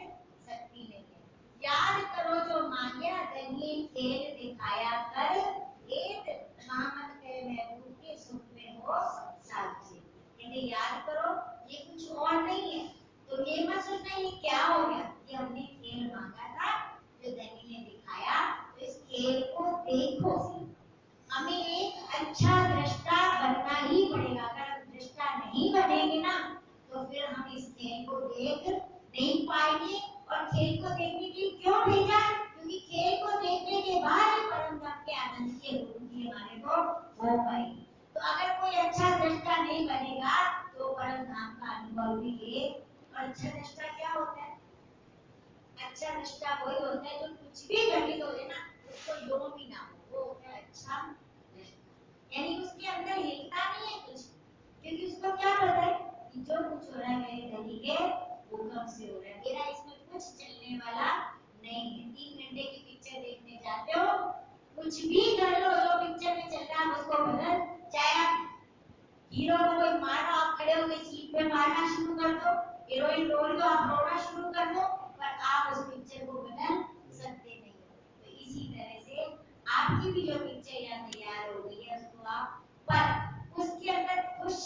A: सकती नहीं है। याद करो जो मांगया धनी खेल दिखाया कर, एक मामत के महबूब के सुख में हो साक्षी। कहते याद करो, ये कुछ और नहीं है। तो ये मत सोचना ये क्या हो गया, ये हमने खेल मांगा था जो धनी ने दिखाया, तो इस खेल को देखो। हमें एक अच्छा दृष्टा बनना ही पड़ेगा। अगर हम दृष्टा नहीं बनेंगे ना, तो फिर हम इस खेल को देख नहीं पाएंगे। और खेल को देखने के लिए क्यों भेजा? क्योंकि खेल को देखने के बाद परम धाम के आनंद की अनुभूति हमारे को हो पाएगी। तो अगर कोई अच्छा दृष्टा नहीं बनेगा, तो परम धाम का अनुभव भी ले। और अच्छा दृष्टा क्या होता है? अच्छा दृष्टा वही होता है जो कुछ भी घटित हो जाए ना, उसको यो भी ना हो, वो होता है अच्छा दृष्टा। यानी उसके अंदर हिलता नहीं है कुछ, क्योंकि उसको क्या पता है कि जो कुछ हो रहा है मेरे धनी के हुक्म से हो रहा है, मेरा इसमें कुछ चलने वाला नहीं है। 3 घंटे की पिक्चर देखने जाते हो, कुछ भी कर लो, जो पिक्चर में चल रहा है उसको बदल, चाहे आप हीरो को कोई मारो, आप खड़े होकर सीट पे मारना शुरू कर दो, हीरोइन रोल दो, आप रोना शुरू कर दो, पर आप उस पिक्चर को बदल सकते नहीं हो। तो इसी तरह से आपकी भी जो पिक्चर यहाँ तैयार हो गई है, उसको आप पर उसके अंदर खुश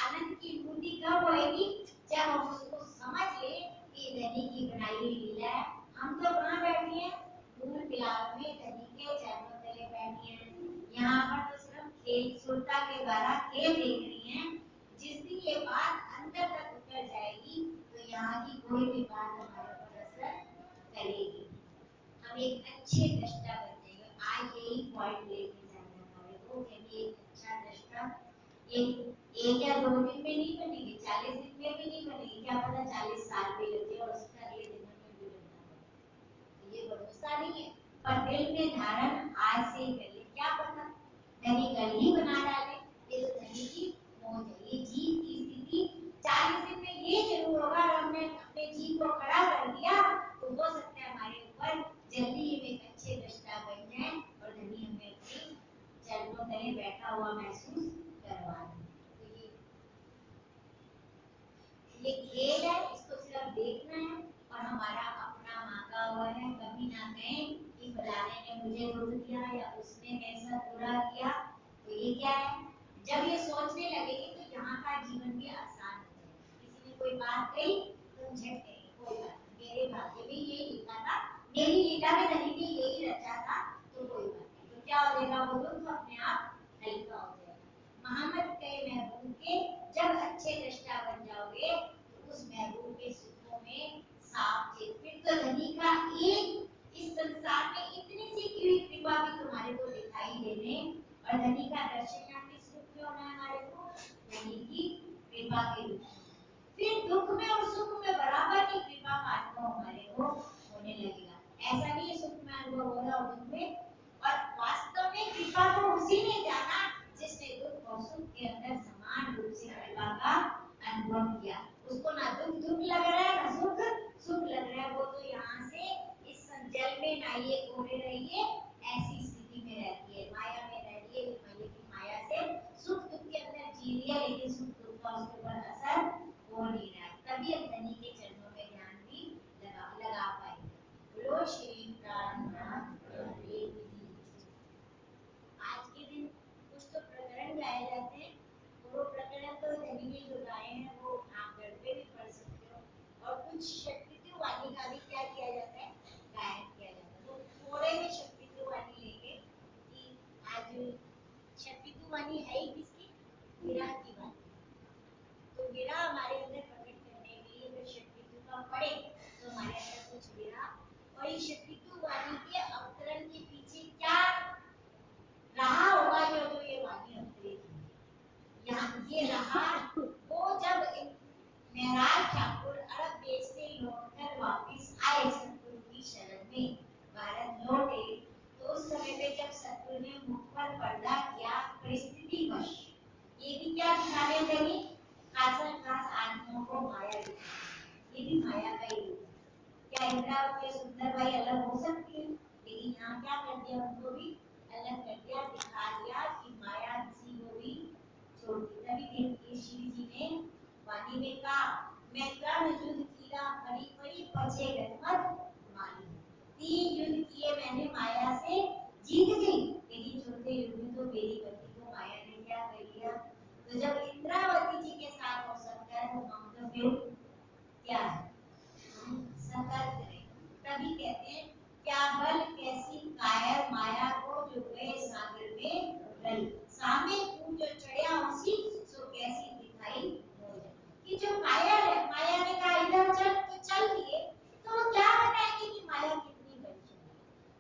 A: आनंद की अनुभूति कब होएगी? जब हम उसको समझ ले कि धनी की बनाई हुई लीला है। हम तो कहाँ बैठे हैं? मूल बिलाव में धनी के चरणों तले बैठे हैं। यहाँ पर तो सिर्फ खेल सुरता के द्वारा खेल देख रही हैं। जिस दिन ये बात अंदर तक उतर जाएगी, तो यहाँ की कोई भी बात हमारे ऊपर असर करेगी। हम एक अच्छे दृष्टा बन जाएंगे। आज यही पॉइंट लेके जाना हमारे को, कि एक अच्छा दृष्टा एक या 2 दिन में नहीं बनेगी, 40 दिन में भी नहीं बनेगी, क्या पता 40 साल भी लग जाए और उसका अगले दिन में भी बनना। ये भरोसा नहीं है, पर दिल में धारण आज से ही करिए। क्या पता धनी कल ही बना डाले। ये तो धनी की मौज है, ये जीव की स्थिति 40 दिन में ये जरूर होगा। और हमने अपने जीव को खड़ा कर दिया, तो हो सकता है हमारे ऊपर जल्दी ही एक अच्छे दृष्टा बन जाए और धनी हमें अपनी चरणों तले बैठा हुआ महसूस करवा दे। तो ये खेल है, इसको सिर्फ देखना है और हमारा अपना मांगा हुआ है। कभी ना कहें कि फलाने ने मुझे दुख दिया या उसने कैसा बुरा किया। तो ये क्या है? जब ये सोचने लगेगी तो यहाँ का जीवन भी आसान हो जाएगा। किसी ने कोई बात कही, तुम झट गए, कोई बात नहीं, मेरे भाग्य में यही लिखा था, मेरी लीला में धनी ने यही रचा था, तो कोई बात नहीं। तो क्या हो जाएगा? वो दुख अपने आप हल्का हो जाएगा। मोहम्मद के महबूब के जब अच्छे दृष्टा बन जाओगे, तो उस महबूब के सुखों में साफ चेत। फिर तो धनी का एक इस संसार में इतनी सी की कृपा भी तुम्हारे को दिखाई देने, और धनी का दर्शन यहाँ किस रूप में होना है हमारे को? धनी की कृपा के रूप में। फिर दुख में और सुख में बराबर की कृपा का अनुभव हमारे को होने लगेगा। ऐसा नहीं है सुख में अनुभव हो रहा और दुख में। और वास्तव में कृपा को उसी ने जाना जिसने दुख और सुख के अंदर समान रूप से कृपा का अनुभव किया। उसको ना दुख दुख लग रहा है, ना सुख सुख लग रहा है। वो तो यहाँ से इस जल में नहाइए, कोरे रहिए, ऐसी स्थिति में रहती है, माया में रहती है। माया की माया से सुख दुख के अंदर जी लिया, लेकिन सुख दुख का उसके ऊपर असर हो नहीं रहा है। तभी हम धनी के चरणों में ध्यान भी लगा पाएंगे। बोलो श्री प्राणनाथ देव जी। आज के दिन कुछ तो प्रकरण गाए जाते हैं, वो प्रकरण तो धनी ने जो गाए हैं वो आप घर पे भी पढ़ सकते हो। और कुछ शक्तित्व वाणी का भी क्या किया जाता है? गायन किया जाता है। तो थोड़े में शक्तित्व वाणी लेंगे कि आज शक्तित्व वाणी है ही किसकी? विरह की वाणी। तो विरह हमारे अंदर प्रकट करने पढ़े तो हमारे अंदर कुछ मेरा और इस शक्तित्व वाणी के अवतरण के पीछे क्या रहा होगा ये वाणी अवतरित यहाँ ये रहा वो जब महराज ठाकुर अरब देश से लौटकर वापस आए सतगुरु की शरण में भारत लौटे तो उस समय पे जब सतगुरु ने मुख पर पर्दा किया परिस्थिति वश ये भी क्या दिखाने लगी खासा खास आदमियों को माया दिखाई ये भी माया का ही रूप क्या इंद्रावती सुंदर भाई अलग हो सकती है लेकिन यहाँ क्या कर दिया उनको भी अलग कर दिया दिखा दिया कि माया किसी को भी छोड़ दी तभी देखिए श्री जी ने वाणी में कहा मैं कर्ण युद्ध किया बड़ी बड़ी बचे गत मानी 3 युद्ध किए मैंने माया से जीत गई लेकिन चौथे युद्ध में तो मेरी पति को माया ने क्या कर लिया तो जब इंद्रावती जी के साथ हो सकता है तो हम तो फिर क्या है सतर्क रहे तभी कहते हैं क्या बल कैसी कायर माया को जो गए सागर में गई सामने कूद जो चढ़िया उसी सो कैसी दिखाई कि जो माया है माया ने कहा इधर चल तो चल दिए तो वो क्या बताएंगे कि माया कितनी बड़ी है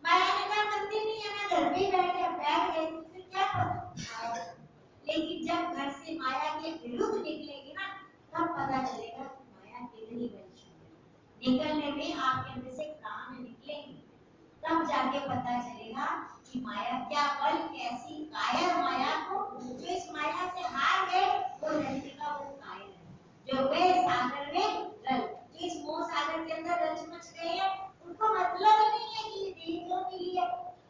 A: माया ने कहा मंदिर नहीं है मैं घर पे बैठ गए तो फिर क्या पता लेकिन जब घर से माया के विरुद्ध निकलेगी ना तब पता चलेगा कि माया कितनी बड़ी निकलने में आपके अंदर से प्राण निकलेंगे तब जाके पता चलेगा कि माया क्या बल कैसी कायर माया को जो इस माया से हार गए वो धरती का वो कायर है जो गए सागर में गए जो इस मोह सागर के अंदर रच गए हैं उनको मतलब ही नहीं है कि देह क्यों मिली है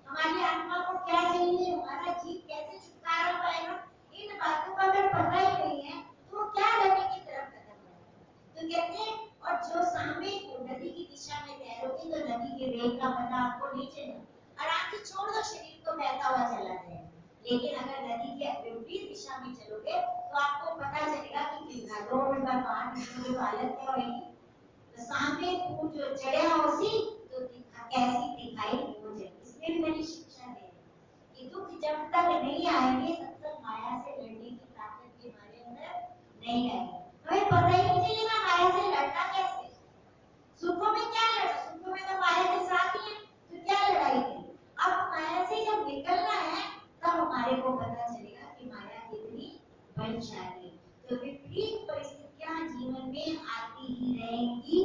A: हमारी आत्मा को क्या चाहिए हमारा जीव कैसे छुटकारा पाएगा इन बातों का अगर पता ही नहीं है तो वो क्या करने की तरफ कदम बढ़ेगा तो कहते हैं और जो सामने नदी की दिशा में तैरोगे तो नदी के वेग का पता आपको नहीं चलेगा आराम से छोड़ दो शरीर को बहता हुआ चला जाएगा लेकिन अगर नदी के विपरीत दिशा में चलोगे तो आपको पता चलेगा कि कितना 2 मिनट बाद बाहर निकलोगे तो हालत क्या होगी तो सामने कूद जो चढ़िया उसी तो कैसी दिखाई मुझे इसमें भी मैंने शिक्षा दी कि दुख जब तक नहीं आएंगे तब तक माया से लड़ने की ताकत हमारे अंदर नहीं आएगी हमें पता ही नहीं चलेगा माया से लड़ना कैसे सुखों में क्या लड़ा सुखों में तो माया के साथ ही है तो क्या लड़ाई है अब माया से जब निकलना है तब हमारे को पता चलेगा कि माया कितनी बलशाली तो विपरीत परिस्थितियां जीवन में आती ही रहेंगी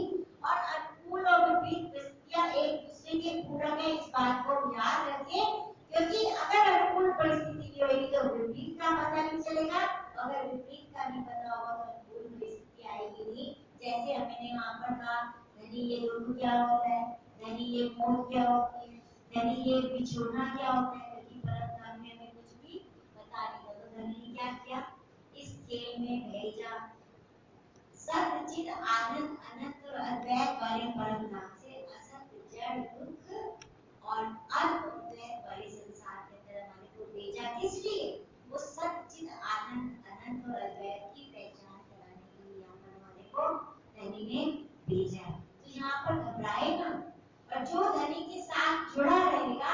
A: और अनुकूल और विपरीत परिस्थितियां एक दूसरे के पूरक है इस बात को याद रखें क्योंकि अगर अनुकूल परिस्थिति की होगी तो विपरीत का पता नहीं चलेगा अगर विपरीत का नहीं पता होगा तो अनुकूल परिस्थिति आएगी नहीं जैसे हमने वहां पर कहा धनी ये दुख क्या होता है धनी ये मौत क्या होती है धनी ये बिछोड़ना क्या होता है लेकिन परम धाम में हमें कुछ भी बता नहीं तो धनी ने क्या किया इस खेल में भेजा सच्चिद आनंद अनंत और अद्वैत वाले परम धाम से असत जड़ दुख और अद्वैत वाले संसार के अंदर हमारे को भेजा किस लिए वो सच्चिद आनंद अनंत और अद्वैत की पहचान कराने के लिए यहाँ पर हमारे को धनी ने भेजा तो यहाँ पर घबराए ना और जो धनी के साथ जुड़ा रहेगा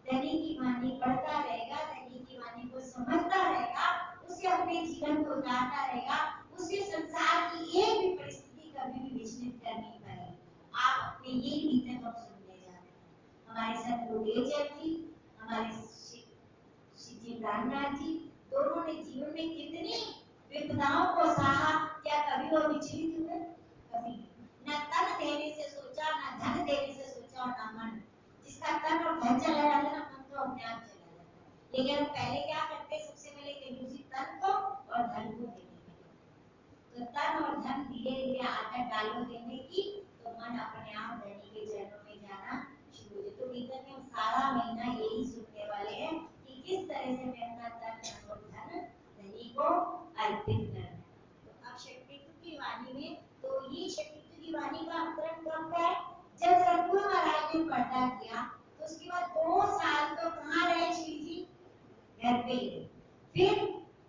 A: धनी की वाणी पढ़ता रहेगा धनी की वाणी को समझता रहेगा उसे अपने जीवन को उतारता रहेगा उसे संसार की एक भी परिस्थिति कभी भी विचलित कर नहीं पाएगी आप अपने ये भीतर हम सुनने जा रहे हैं हमारे साथ गुरुदेव जी हमारे श्री ब्रह्मनाथ जी दोनों ने जीवन में कितनी विपदाओं को सहा क्या कभी वो विचलित हुए कभी न तन देने से सोचा न धन देने से सोचा और न मन जिसका तन और धन चला जाता ना मन तो अपने आप चला जाता लेकिन हम पहले क्या करते सबसे पहले कंजूसी तन को और धन को देने की तो तन और धन धीरे धीरे आदत डालो देने की तो मन अपने आप धनी के चरणों में जाना शुरू हो जाए तो भीतर में हम सारा महीना यही सुनने वाले हैं कि किस तरह से मैं अपना तन और धन धनी को अर्पित करना तो अब शक्तित्व की वाणी में तो ये शक्तित्व की वाणी का अवतरण कब है जब सतगुरु महाराज ने पर्दा किया तो उसके बाद 2 साल तो कहाँ रहे श्री जी घर पे फिर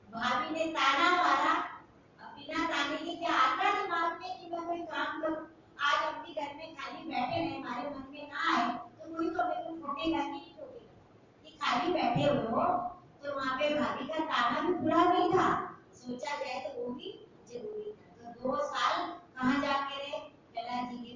A: भाभी ने ताना मारा बिना ताने के क्या आता दिमाग में कि मैं कोई काम करूं आज हम भी घर में खाली बैठे रहे हमारे मन में ना आए तो कोई तो मेरे को ठोकेगा कि नहीं ठोकेगा कि खाली बैठे हुए हो तो वहां पे भाभी का ताना भी पूरा नहीं था सोचा जाए तो वो भी जरूरी था तो 2 साल कहाँ जाके रहे लला जी के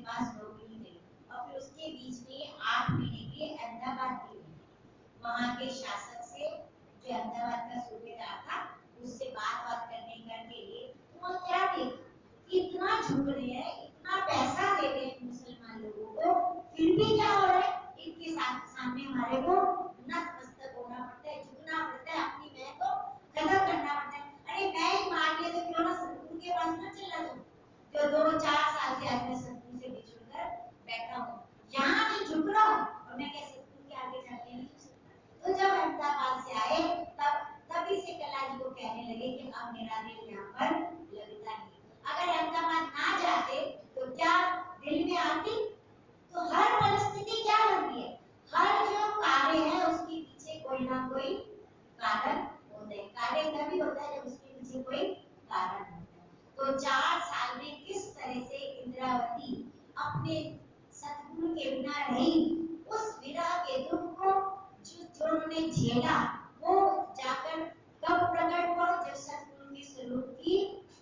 A: ने किस तरह से इंद्रावती अपने सतगुरु के बिना रही, उस विरह के दुख को जो उन्होंने झेला, वो जाकर कब प्रकट हुआ, जब सतगुरु के स्वरूप की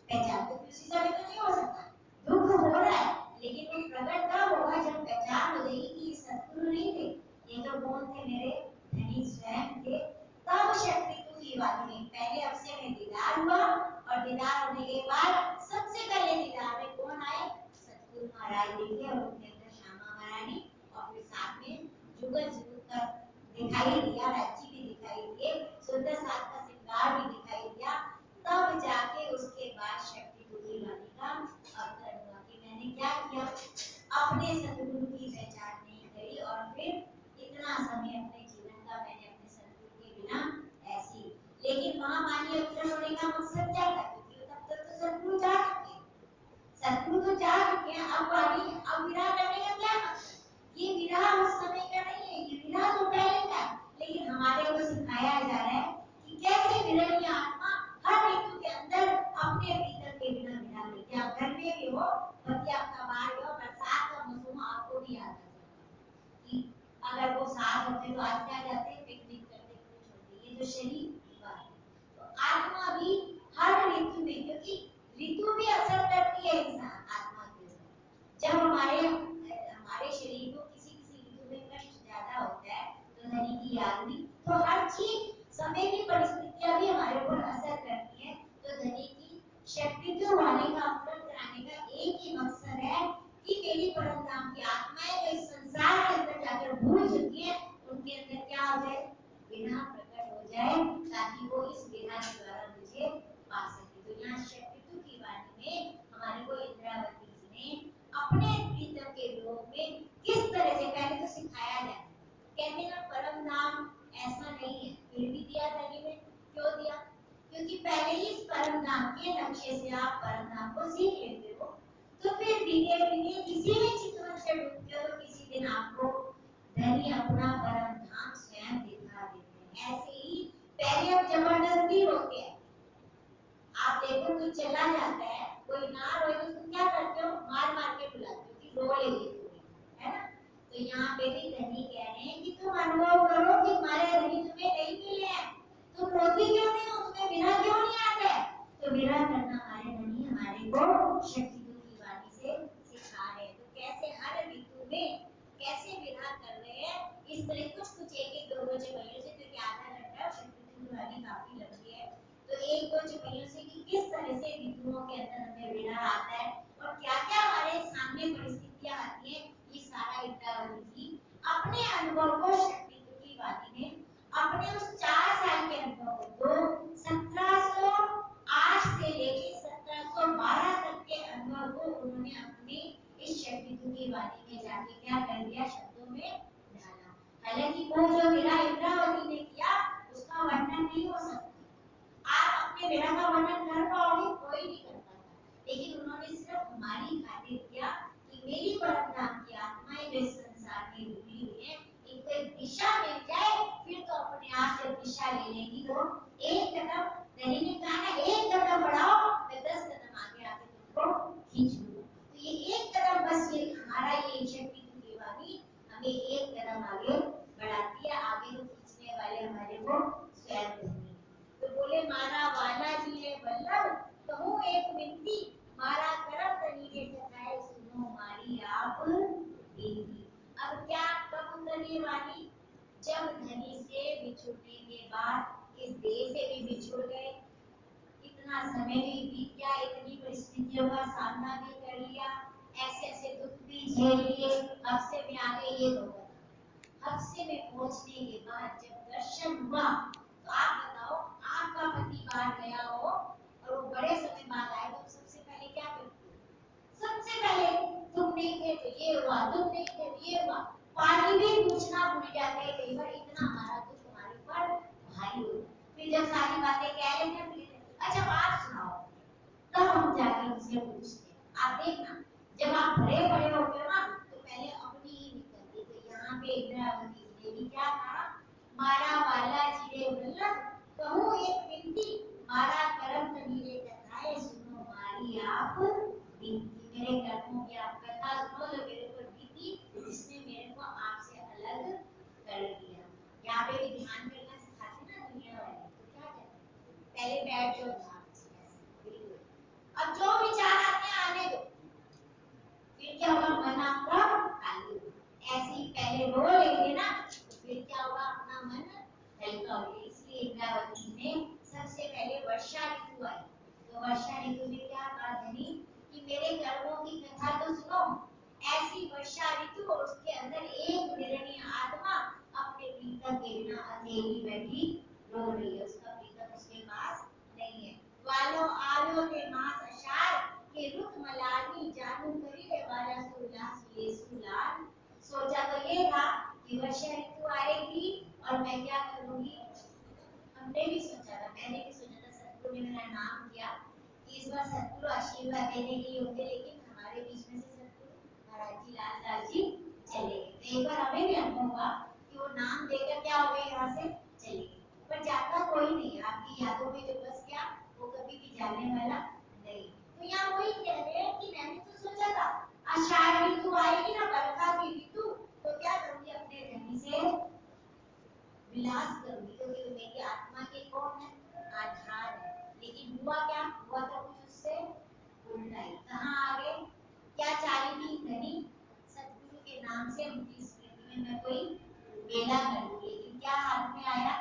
A: पहचान। तो किसी समय तो नहीं हो सकता, दुख हो रहा है, लेकिन वो प्रकट कब होगा, जब पहचान हो जाएगी कि ये सतगुरु नहीं थे, ये तो कौन थे, मेरे धनी स्वयं थे। तब शक्ति की बात में पहले अवसर में दीदार हुआ, और दीदार होने के बाद सबसे पहले दीदार में कौन आए, सतगुरु महाराज देखे, और उनके अंदर श्यामा महारानी और फिर साथ में जुगल जुगल का दिखाई दिया, राज्य भी दिखाई दिए, सुंदर साथ का श्रृंगार भी दिखाई दिया। तब जाके उसके बाद शक्ति की वाणी का अवतरण हुआ कि मैंने क्या किया, अपने सतगुरु की पहचान नहीं करी, और फिर इतना समय अपने जीवन का मैंने अपने सतगुरु के बिना ऐसी। लेकिन महामानी अवतरण होने का मकसद क्या था, क्योंकि तब तक तो सतगुरु जा चुके हैं, सतगुरु तो जा चुके हैं, अब वाणी अब विरह करने का क्या मतलब, ये विरह उस समय का नहीं है, ये विरह तो पहले का, लेकिन हमारे को सिखाया जा रहा है कि कैसे विरही आत्मा हर ऋतु के अंदर अपने भीतर के बिना विरह लेके, आप घर में भी हो, पति आपका बाहर हो, बरसात का मौसम आपको भी याद आ जाएगा कि अगर वो साथ होते तो आज क्या जाते, पिकनिक करते, कुछ होते, ये जो शरीर की बात है। तो आत्मा भी हर ऋतु में, क्योंकि ऋतु भी असर करती है इंसान आत्मा के ऊपर, जब हमारे शरीर को किसी किसी ऋतु में कष्ट ज्यादा होता है तो धनी की याद भी, तो हर चीज समय की परिस्थितियां भी हमारे ऊपर असर करती है। तो धनी की शक्ति को वाणी का अवतरण कराने का एक ही मकसद है कि मेरी परम धाम की आत्माएं जो इस संसार के अंदर जाकर भूल चुकी है, उनके अंदर क्या हो जाए, विरह प्रकट हो जाए, ताकि वो इस विरह के द्वारा मुझे पा सके। तो यहाँ शक्ति की वाणी में हमारे को इंद्रावती जी ने अपने प्रीतम के वियोग में किस तरह से पहले तो सिखाया जाए, कहते ना परम नाम ऐसा नहीं है, फिर भी दिया धनी ने, क्यों दिया, क्योंकि पहले ही इस परम नाम के लक्ष्य से आप परम नाम को सीख लेते हो, तो फिर धीरे धीरे किसी भी चितवन से डूबते हो, किसी दिन आपको धनी अपना परम धाम स्वयं दिखा देते हैं। ऐसे ही पहले अब जबरदस्ती होते हैं, आप देखो कोई चला जाता है, कोई ना रोए तो तुम क्या करते हो, मार मार के बुलाते हो कि रो लेगी थोड़ी, है ना। तो यहाँ पे भी धनी कह रहे हैं कि तुम अनुभव करो कि हमारे धनी तुम्हें नहीं मिले हैं, तुम रोती क्यों नहीं हो, तुम्हें विरह क्यों नहीं आता है। तो विरह करना हमारे धनी हमारे को शक्ति की वाणी से सिखा रहे हैं। तो कैसे हर ऋतु में कैसे विरह कर रहे हैं, इस तरह कुछ एक एक दो जगहों से, क्योंकि आधा घंटा शक्ति की वाणी काफी लंबी है, तो एक दो जगहों से कि किस तरह से ऋतुओं के अंदर हमें विरह आता है और क्या क्या हमारे सामने परिस्थितियां आती है, ये सारा इंद्रावती जी अपने अनुभव को शक्ति की वाणी में अपने उस 4 साल के अनुभव को 1708 से लेकर 1712 तक के अनुभव को उन्होंने अपने इस शक्ति की वाणी में जाके क्या कर दिया, शब्दों में ढाला। हालांकि वो जो विरह इंद्रावती ने किया उसका वर्णन नहीं हो सकता, आप अपने विरह का वर्णन कर पाओगे, कोई नहीं कर पाता, लेकिन उन्होंने सिर्फ हमारी खातिर किया कि मेरी परम धाम की आत्माएं जो इस संसार में डूबी हुई है, इनको एक दिशा मिल जाए, फिर तो अपने आप से दिशा ले लेंगी। वो एक कदम, धनी ने कहा ना, एक कदम बढ़ाओ मैं 10 कदम आगे आके तुमको खींच लूंगा। तो ये एक कदम, बस ये हमारा ये शक्ति की वाणी हमें एक कदम आगे बढ़ाती है, आगे तो खींचने वाले हमारे को स्वयं धनी। तो बोले मारा वाला जी है वल्लभ, कहूँ एक विनती, मारा करम धनी ने टकाए, सुनो मारी आप विनती। अब क्या, कब उतरी वाणी, जब धनी से बिछुड़ने के बाद इस देह से भी बिछुड़ गए, इतना समय भी बीत गया, इतनी परिस्थितियों का सामना भी कर लिया, ऐसे ऐसे दुख भी झेल लिए, अब से भी आगे ये होगा। अब से में पहुंचने के बाद जब दर्शन हुआ, तो आप बताओ, आपका पति बाहर गया हो और वो बड़े समय बाद आए, तो सबसे पहले क्या करते हो, सबसे पहले तुम नहीं थे तो ये हुआ, तुम नहीं थे तो ये हुआ, पानी भी पूछना भूल जाते हैं कई बार, इतना हमारा दुख हमारे ऊपर भारी हो। फिर जब सारी बातें कह लेते हैं, अच्छा बात सुनाओ, तब हम जाके उनसे पूछते हैं। आप देखना, जब आप भरे पड़े होते हो ना, तो पहले अपनी ही निकलती। तो यहाँ पे इंद्रावती ने भी क्या कहा, मारा वाला चिड़े वल्लभ, कहूँ एक विनती, मारा करम धनी ने टकाए, सुनो मारी आप विनती। मेरे कर्मों की आप कथा सुनो जो मेरे ऊपर बीती, जिसने मेरे को आपसे अलग कर दिया। यहाँ पे भी ध्यान करना सिखाते ना दुनिया वाले, तो क्या कहते हैं, पहले बैठ जाओ ध्यान से, बिल्कुल। अब जो विचार आते हैं आने दो, फिर क्या होगा, मन आपका खाली होगा। ऐसे ही पहले रो लेंगे ना, तो फिर क्या होगा, अपना मन हल्का हो गया। इसलिए इंद्रावती में सबसे पहले वर्षा ऋतु आई। तो वर्षा ऋतु में क्या कहा धनी कि मेरे कर्मों की कथा तो सुनो। ऐसी वर्षा ऋतु और उसके अंदर एक निर्णय आत्मा अपने प्रीतम के बिना अकेली बैठी रो रही है। उसका प्रीतम उसके पास नहीं है। वालो आलो ते मास अषाढ़ के रुत मलानी जानू करी रे वाला सुलास ये सुलाल। सोचा तो ये था कि वर्षा ऋतु आएगी और मैं क्या करूंगी। हमने भी सोचा था, मैंने भी सोचा था, सतगुरु ने मेरा नाम किया कि इस बार सतगुरु आशीर्वाद देने के लिए होंगे, लेकिन हमारे बीच में से सतगुरु महाराज जी लालदास जी चले गए। तो एक बार हमें भी अनुभव हुआ कि वो नाम देकर क्या हो गए, यहाँ से चले गए। पर जाता कोई नहीं, आपकी यादों में जो बस गया वो कभी भी जाने वाला नहीं। तो यहाँ वही कह रहे हैं कि मैंने तो सोचा था आषाढ़ ऋतु आएगी ना, बरखा की ऋतु, तो क्या करूंगी, अपने धनी से विलास करूंगी, क्योंकि वो मेरी आत्मा के कौन है, आधार है। लेकिन हुआ क्या, हुआ तो कुछ उससे उल्टा ही। कहाँ आ गए, क्या चाली थी धनी, सतगुरु के नाम से उनकी स्मृति में मैं कोई मेला कर दूं, लेकिन क्या हाथ में आया।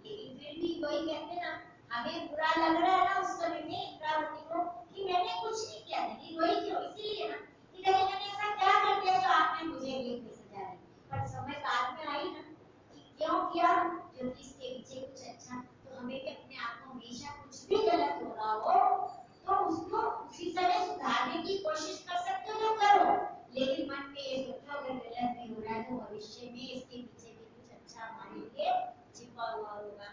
A: लेकिन फिर भी वही कहते ना, हमें बुरा लग रहा है ना उस समय में इंद्रावती को कि मैंने कुछ नहीं किया धनी, वही क्यों, इसीलिए ना कि धनी मैंने ऐसा क्या कर दिया जो आपने मुझे ये सजा दी। पर समय बाद में आई ना क्यों किया, क्योंकि इसके पीछे कुछ अच्छा। तो हमें भी अपने आप को हमेशा कुछ भी गलत हो रहा हो तो उसको उसी समय सुधारने की कोशिश कर सकते हो, तो करो। लेकिन मन में ये सोचो अगर गलत भी हो रहा है तो भविष्य में इसके पीछे भी कुछ अच्छा हमारे लिए छिपा हुआ होगा।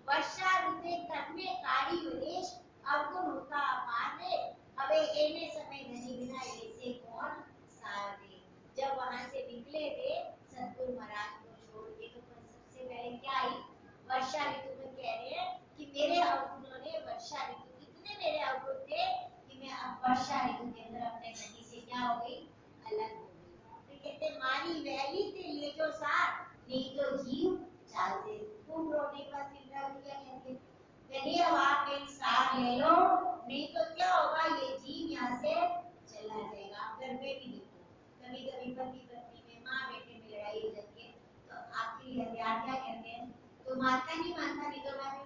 A: वर्षा ऋतु तक में काली विदेश अवगुण होता अपार रे, अबे एने समय धनी बिना ऐसे कौन सार दे। जब वहां से निकले थे सतगुरु महाराज को छोड़ के, तो सबसे पहले क्या आई, वर्षा ऋतु में कह रहे हैं कि मेरे अवगुणों ने, वर्षा ऋतु इतने मेरे अवगुण थे कि मैं अब वर्षा ऋतु के अंदर अपने धनी से क्या हो गई, अलग हो गई। फिर कहते मारी वैली ते ले जो सार नहीं तो जीव चालते। खूब रोने का इंद्रावती क्या कहते, धनी अब आप मेरी सार ले लो, नहीं तो क्या होगा, ये जीव यहाँ से चला जाएगा। आप घर पे भी देखो, कभी कभी पति पत्नी में, माँ बेटे में लड़ाई हो जाती है, तो आपकी हथियार क्या कहते हैं, तो मानता नहीं मानता, नहीं तो मैं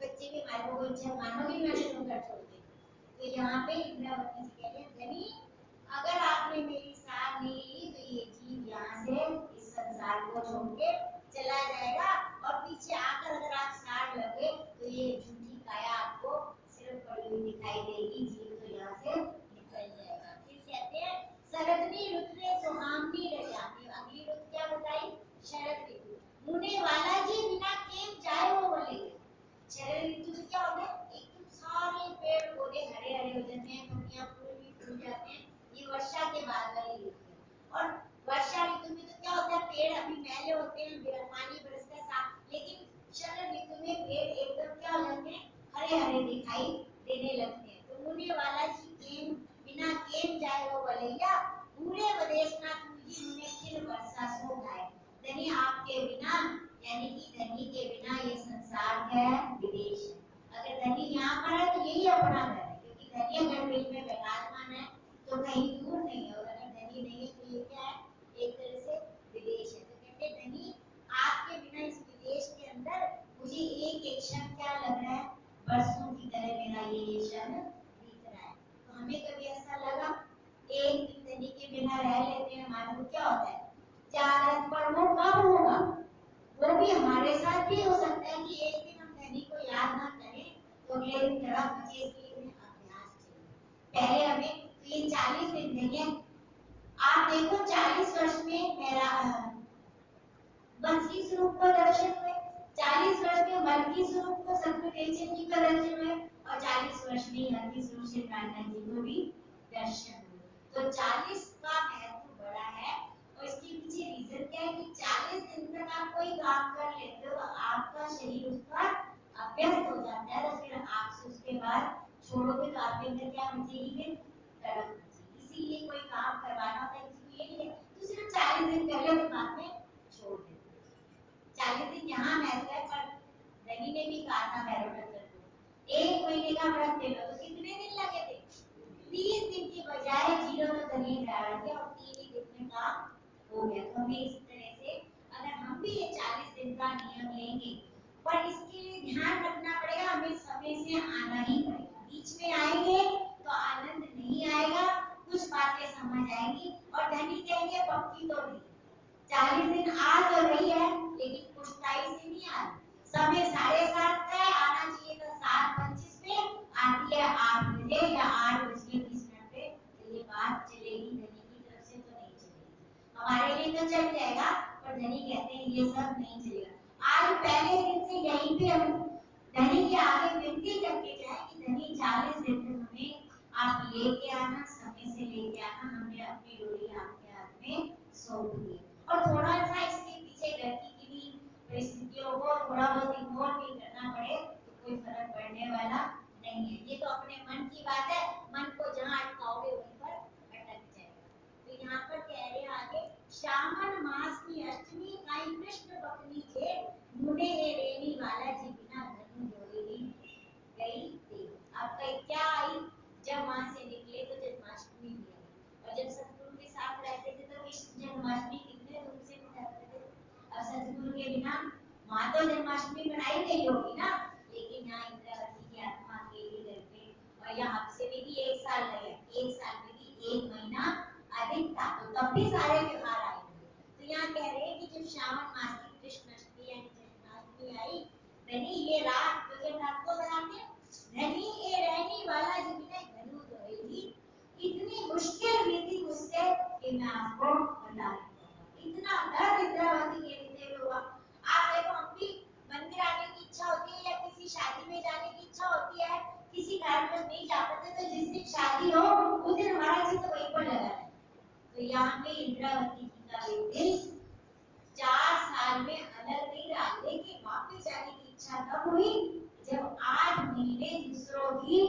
A: बच्चे भी मारे को इच्छा मानोगी मैं तुम कर छोड़ दे। तो यहाँ पे इंद्रावती जी कह रहे हैं धनी अगर आपने मेरी साथ नहीं ली तो ये जीव यहाँ से इस संसार को छोड़ के चला जाएगा, और पीछे आकर अगर आप साथ लगे तो ये झूठी काया आपको सिर्फ पड़ी हुई दिखाई देगी, जीव तो यहाँ से निकल जाएगा। फिर कहते हैं शरदनी रुत ने सुहामनी रजानी, अगली रुत क्या बताई, शरद ऋतु। मुने वाला जी बिना केम जाए वो बोले। शरद ऋतु में क्या होता है, एकदम सारे पेड़ पौधे हरे हरे हो जाते हैं, पत्तियां फूल भी फूल जाते हैं, ये वर्षा के बाद वाली ऋतु है। और वर्षा ऋतु में तो क्या होता है, पेड़ अभी मैले होते हैं, पानी बरसता है साफ, लेकिन शरद ऋतु में पेड़ एकदम क्या हो जाते हैं, हरे हरे दिखाई देने लगते हैं। तो मुने वाला जी केम बिना केम जाए वो भलैया, पूरे विदेश ना तुझी मुने खिल वर्षा सो गाए। धनी आपके बिना, यानी कि धनी के बिना ये संसार है विदेश है। अगर धनी यहाँ पर है तो यही अपना घर है, क्योंकि धनी अगर दिल में विराजमान है तो कहीं दूर नहीं है, और अगर धनी नहीं है तो ये क्या है, एक तरह से विदेश है। तो कहते धनी आपके बिना इस विदेश के अंदर मुझे एक एक क्षण क्या लग रहा है, बरसों की तरह मेरा ये क्षण बीत रहा है। तो हमें कभी ऐसा लगा, एक दिन धनी के बिना रह लेते हैं हमारे को क्या होता है, जागृत पर वो कब होगा, वो भी हमारे साथ भी हो सकता है कि एक दिन हम धनी को याद ना करें तो अगले दिन खराब बचे, इसलिए हमें अभ्यास चाहिए। पहले हमें तो ये 40 दिन देंगे, आप देखो 40 वर्ष में मेरा बंसी स्वरूप को दर्शन हुए, 40 वर्ष में मलकी स्वरूप को सतगुरु देवचंद जी का दर्शन हुए, और 40 वर्ष में हरकी स्वरूप श्री कान्हा जी को भी दर्शन हुए। तो 40 का महत्व बड़ा है, और इसके पीछे रीजन क्या है कि 40 दिन तक आप कोई काम कर लेते हो तो आपका शरीर उसका अभ्यस्त हो जाता है, तो फिर आपसे उसके बाद छोड़ोगे तो आपके अंदर क्या बचेगी, फिर तड़प धनी ड्राइवर दिया और 3 दिन में काम हो गया। तो हमें इस तरह से अगर हम भी ये 40 दिन का नियम लेंगे, पर इसके लिए ध्यान रखना पड़ेगा, हमें समय से आना ही पड़ेगा। बीच में आएंगे तो आनंद नहीं आएगा, कुछ बातें समझ आएंगी और धनी कहेंगे पक्की तो नहीं, 40 दिन आ तो रही है लेकिन पुष्टाई से नहीं आ रही। समय 7:30 का है, आना चाहिए तो 7:25 पे आती है, 8 बजे या 8:20 पे। तो ये बात चलेगी, धनी की तरफ से तो नहीं चलेगी। हमारे लिए तो चल जाएगा पर धनी कहते हैं ये सब नहीं चलेगा। आज पहले दिन से यहीं पे हम धनी के आगे विनती करके जाए कि धनी 40 दिन में हमें आप लेके आना, समय से लेके आना, हमने अपनी डोरी आपके हाथ में सौंप दी। और थोड़ा सा इसके पीछे घर की भी परिस्थितियों को थोड़ा बहुत इग्नोर भी करना पड़े तो कोई फर्क पड़ने वाला नहीं है। ये तो अपने मन की बात है, मन को जहाँ अटकाओगे वहीं पर अटक जाएगा। तो यहाँ पर कह रहे आगे, श्रावण मास की अष्टमी काई कृष्ण पत्नी जे मुने रेनी वाला जी बिना धनु जोड़ी गई थी। आपका क्या आई, जब वहां से निकले तो जन्माष्टमी भी आई, और जब सतगुरु के साथ रहते थे तो कृष्ण जन्माष्टमी कितने धूम से मनाते थे। अब सतगुरु के बिना वहां तो जन्माष्टमी मनाई गई होगी ना, लेकिन यहाँ इंद्रावती की आत्मा अकेली घर पे, और यहाँ से भी 1 साल रहे, 1 साल में भी 1 महीना अधिक था, तो तब भी सारे त्योहार आए थे। तो यहाँ कह रहे हैं कि जब श्रावण मास की कृष्ण अष्टमी यानी जन्माष्टमी आई, धनी ये रात, तो जब रात को बनाते हैं धनी ये रहने वाला जी बिना धनु धोएगी, इतनी मुश्किल विधि मुझसे कि मैं आपको बता नहीं पाऊंगा। इतना दर्द इंद्रावती के हृदय में हुआ। आप देखो, हम भी मंदिर आने की इच्छा होती है या किसी शादी में जाने की इच्छा होती है, किसी कारण में नहीं जा पाते, तो जिस दिन शादी हो उस दिन हमारा चित्त वहीं पर लगा है। तो यहाँ पे इंद्रावती जी का दिन 4 साल में अलग नहीं रहा, लेकिन वापस जाने की इच्छा तब हुई जब 8 महीने दूसरों की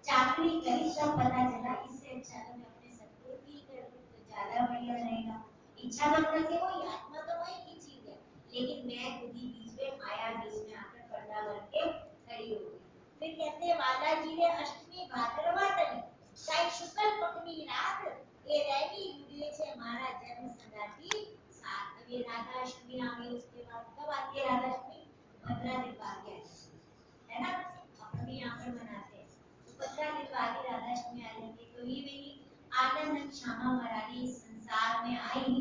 A: चाकरी करी, तब पता चला इससे अच्छा तो मैं अपने सतगुरु की कर लूं तो ज्यादा बढ़िया रहेगा। इच्छा तो अपने से वही, आत्मा तो वही की चीज है, लेकिन मैं खुद ही बीच में माया बीच में आकर पर्दा करके खड़ी हो गई। फिर कहते हैं वाला जी ने अष्टमी भाद्रवा तनी शायद शुक्ल पत्नी रात ये रैनी जुड़े छे हमारा जन्म संगाती साथ। अब ये राधा अष्टमी आ गई, उसके बाद कब आती है राधा अष्टमी? 15 दिन बाद है ना, अपन भी यहाँ पर मनाते हैं। तो 15 दिन बाद ही राधा अष्टमी आ जाती है। तो ये मेरी आनंद क्षमा महारानी इस संसार में आई,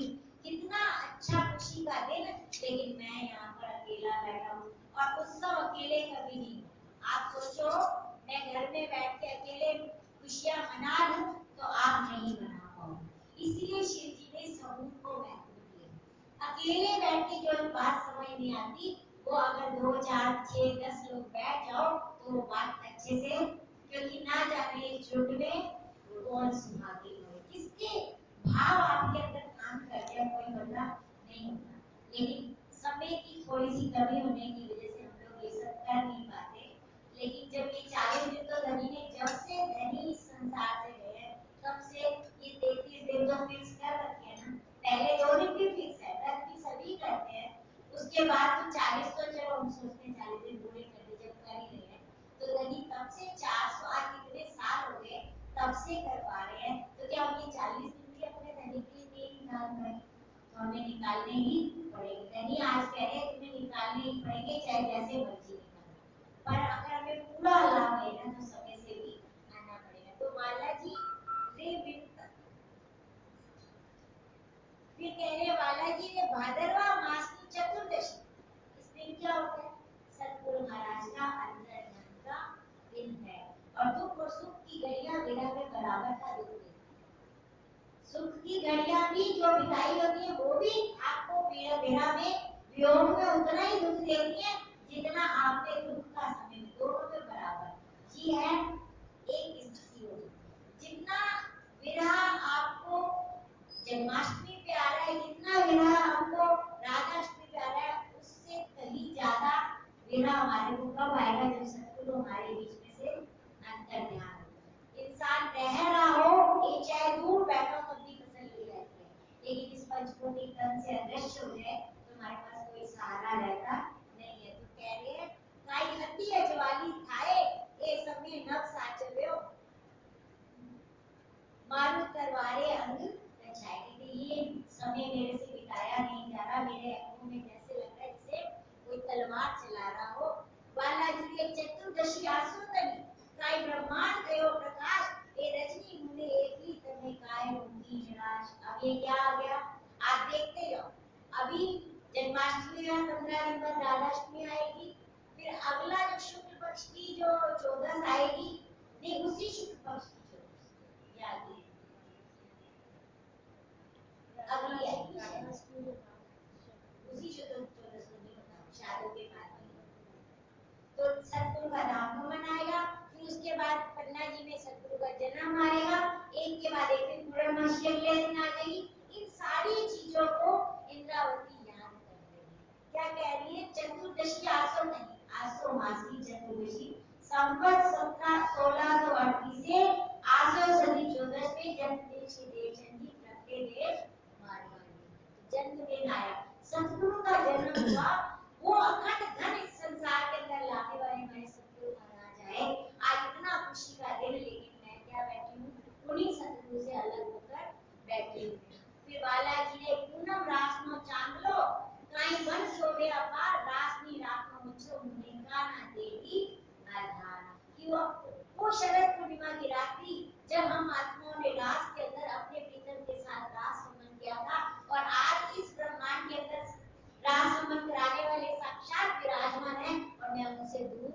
A: कितना अच्छा खुशी का दिन, लेकिन मैं यहाँ पर अकेला बैठा हूँ, और उत्सव अकेले कभी नहीं। आप सोचो मैं घर में बैठ के अकेले खुशियां मना लूं तो आप नहीं मना पाओगे। इसलिए शिव जी ने समूह को महत्व दिया। अकेले बैठ के जो बात समझ नहीं आती, वो अगर 2, 4, 6, 10 लोग बैठ जाओ तो वो बात अच्छे से, क्योंकि ना जाने इस युग में कौन सुहागी हो, किसके भाव आपके अंदर काम करते हैं कोई पता नहीं होता। लेकिन समय की थोड़ी सी कमी होने की वजह से हम लोग ये सब कर नहीं पाते। लेकिन जब ये 40 दिन तो धनी ने, जब से धनी इस संसार से गए तब से ये 33 दिन तो फिक्स कर रखे हैं ना। पहले 2 दिन भी फिक्स है, व्रत भी सभी करते हैं, उसके बाद तो 40 तो चलो हम सोचते हैं 40 दिन पूरे कर दे, जब कर ही रहे हैं तो धनी तब से 400 आज कितने साल हो गए तब से कर पा रहे हैं। तो क्या हम ये 40 दिन भी अपने धनी के लिए नहीं निकाल पाए? तो हमें निकालने ही पड़ेंगे। धनी आज कह रहे हैं तुम्हें निकालने ही पड़ेंगे, चाहे जैसे मर्जी निकालो, पर अगर हमें पूरा लाभ लेना तो समय से भी आना पड़ेगा। तो माला जी रे फिर कह रहे वाला जी ने भादरवा मास की चतुर्दशी, इस दिन क्या होता है? सतगुरु महाराज का अंतर्ध्यान का दिन है, और दुख और सुख की घड़ियां विरह में बराबर का दुख देती है। सुख की घड़ियां भी जो बिताई होती है वो भी आपको विरह में, वियोग में उतना ही दुख देती है जितना आपने दुख का समय में, दोनों में बराबर। ये है एक स्थिति होगी। जितना विरह आपको जन्माष्टमी पे आ रहा है, जितना विरह हमको राधाष्टमी पे आ रहा है, उससे कहीं ज्यादा विरह हमारे को कब आएगा? जब सतगुरु हमारे बीच में से अंतर्ध्यान हो। इंसान रह रहा हो, ये चाहे दूर बैठो तब भी तसल्ली रहती है, लेकिन इस पंचभूति तन से अदृश्य हो जाए तो हमारे पास कोई सहारा रहता नहीं है। तो कह रहे हैं काई हड्डी अजवाली खाए, ये समय नव साचव्यो मारू तरवा तलवारें अंग रचाए। ये समय मेरे से बिताया नहीं जा रहा, मेरे अंगों में जैसे लग रहा है जैसे कोई तलवार चला रहा हो। बालाजी के चतुर्दशी आसो तनी काय ब्रह्मांड गयो प्रकाश, ये रजनी मुने एक ही तने काय उनकी निराश। अब ये क्या आ गया, आप देखते जाओ। अभी जन्माष्टमी है, 15 दिन बाद राधाष्टमी आएगी, फिर अगला जो शुक्ल पक्ष की जो 14 आएगी, नहीं उसी शुक्ल पक्ष की 14 याद है, अगली आएगी उसी शुक्ल 14 शादी के बाद। तो सतगुरु का नामगमन आएगा, फिर उसके बाद पन्ना जी में सतगुरु का जन्म आएगा, एक के बाद एक फिर पूर्णमासी अगले दिन आ जाएगी। इन सारी चीजों को इंद्रावती याद कर रही है। क्या कह रही है, चतुर्दशी आसो नहीं, आसो मासी चतुर्दशी संवत 1638 से आसो सदी 14 में जन्मदेशी देवचंद जी प्रगटे देश मारवाड़ी जन्मदिन आया, सतगुरु का जन्म हुआ। वो अखंड धन इस संसार के अंदर लाने वाले हमारे सतगुरु महाराज आए। आज इतना खुशी का दिन, लेकिन मैं क्या बैठी हूँ, उन्हीं सतगुरु से अलग होकर बैठी हूँ। फिर बालाजी ने पूनम रास नो चांदलो काई वन शोभे अपार, रासनी रात नो मुझो मुनिका ना देगी आधार। कि वो शरद पूर्णिमा की रात्रि जब हम आत्माओं ने रास के अंदर अपने प्रीतम के साथ रास सुमन किया था, और आज इस ब्रह्मांड के अंदर रास सुमन कराने वाले साक्षात विराजमान है और मैं उनसे दूर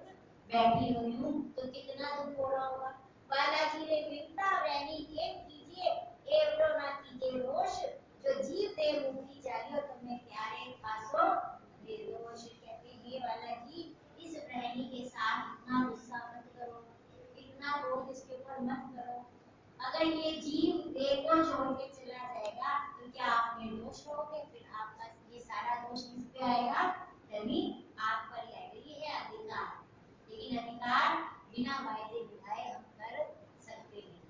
A: बैठी हुई हूँ, तो कितना दुख हो रहा होगा। बालाजी ने विपदा वैनी के कीजिए एवरो ना कीजिए रोष, जो जीव दे मुक्ति चाहिए तुम्हें प्यारे खासो निर्दोष। कहते हैं बालाजी इस वैनी के साथ इतना गुस्सा मत करो, इतना क्रोध इसके ऊपर मत करो। अगर ये जीव देह को छोड़ के चला जाएगा तो क्या आप निर्दोष रहोगे? फिर आपका ये सारा दोष किस पे आएगा? तभी आप पर ही आएगा। ये है अधिकार, लेकिन अधिकार बिना वायदे निभाए हम कर सकते नहीं।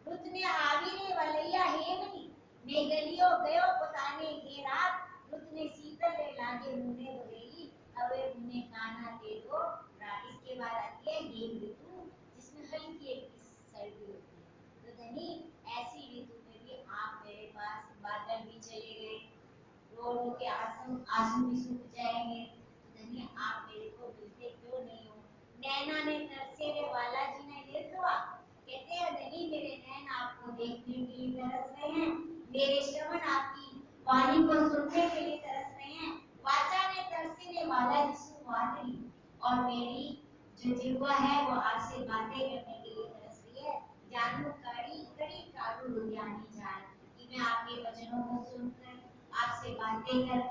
A: रुत ने आवी ने वलैया हेमनी ने गलियो गयो पोताने के रात, रुत ने शीतल ले लागे मुने बरेली अवे मुने काना दे दो रात। इसके बाद आती है हेम ऋतु, जिसमें हल्की एक सर्दी होती है। तो धनी ऐसी ऋतु में भी आप मेरे पास, बादल भी चले गए, रोडों के आंसू भी सूख जाएंगे, धनी आप मेरे को मिलते क्यों नहीं हो? नैना ने तरसे रे बालाजी ने निर्दवा, कहते हैं धनी मेरे नैन आपको देखने के लिए तरस रहे हैं, मेरे श्रवण आपकी वाणी को सुनने के लिए तरस रहे हैं। वाचा ने तरसे रे बालाजी सुवादरी, और मेरी जो जिह्वा है वो आपसे बातें करने के लिए तरस रही है। जानू कड़ी कड़ी काटू लुधियानी जान, कि मैं आपके वचनों को सुनकर, आपसे बातें कर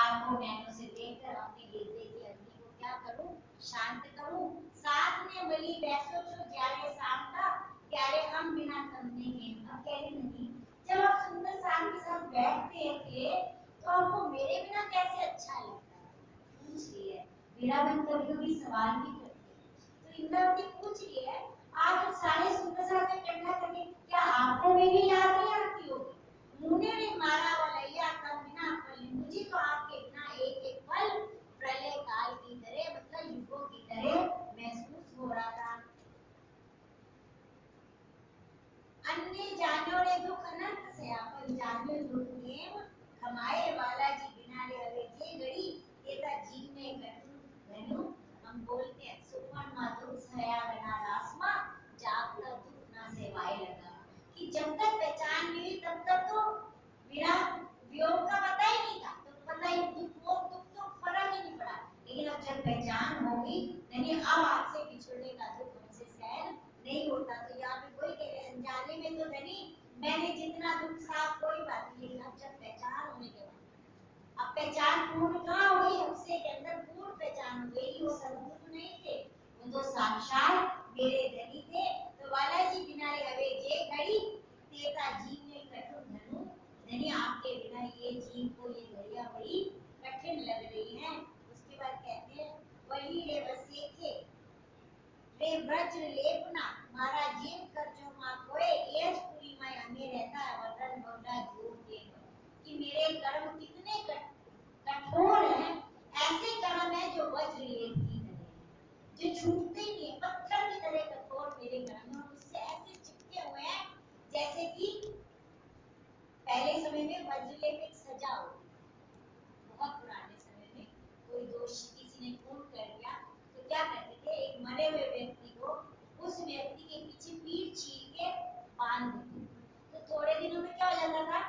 A: आपको नैनों से देखकर अपने हृदय की अग्नि को क्या करूं? शांत करूं। साथ में बली बैसो छो ज्यारे शांता, क्यारे हम बिना तमने के। अब कह रही नहीं, जब आप सुंदर शाम के साथ बैठते थे तो आपको मेरे बिना कैसे अच्छा लगता है? पूछ रही है। वीरावन कभी भी सवाल भी करती है। तो इंद्रावती पूछ रही है, आप सारे सुंदर साथ में इकट्ठा करके क्या आपको मेरी याद नहीं आती होगी? मुने ने मारा वलैया तब बिना पल, मुझे तो आपके बिना एक एक पल प्रलय काल की तरह, मतलब युगों की तरह महसूस हो रहा था। अन्य जानो रे दुख अनंत से अपन जानो दुख नेम हमारे बालाजी बिना रे हवे जे घड़ी तेरा जीव में घनु। हम बोलते हैं सुपन मा दुख सया बिना रासमा, जागता दुख ना सेवाए लगा। कि जब तक पहचान नहीं तब तक तो वियोग का पता ही नहीं था, तो पता ही दुख तो फर्क ही नहीं पड़ा। लेकिन अब जब पहचान होगी, यानी अब आपसे बिछड़ने का दुख हमसे सहन नहीं होता। तो यहाँ पे कोई कह रहे अनजाने में तो नहीं, मैंने जितना दुख सहा कोई बात नहीं, अब जब पहचान होने के बाद, अब पहचान पूर्ण कहाँ हो गई? हमसे के अंदर पूर्ण पहचान हो गई। वो सद्गुरु नहीं थे, वो तो साक्षात मेरे धनी थे। तो बालाजी बिना रे हवे जे घड़ी तेता जीव में कठोर धनु, धनी आपके बिना ये जीव को ये घड़ियां बड़ी कठिन लग रही हैं। उसके बाद कहते हैं वही रे बसे थे रे व्रज लेपना, मारा जीव कर जो मां कोए एज पूरी मैं हमें रहता है वतन बंदा जोर के। कि मेरे कर्म कितने कठोर हैं, ऐसे कर्म है जो वज्र लेप की तरह, जो छूटते ही नहीं, पत्थर की तरह कठोर मेरे कर्म, उससे ऐसे चिपके हुए हैं समय में वज्रलेप एक सजा होती, बहुत पुराने समय में कोई दोषी किसी ने खून कर दिया तो क्या करते थे, एक मरे हुए व्यक्ति को उस व्यक्ति के पीछे पीठ चीर के बांध देते। तो थोड़े दिनों में क्या हो जाता था,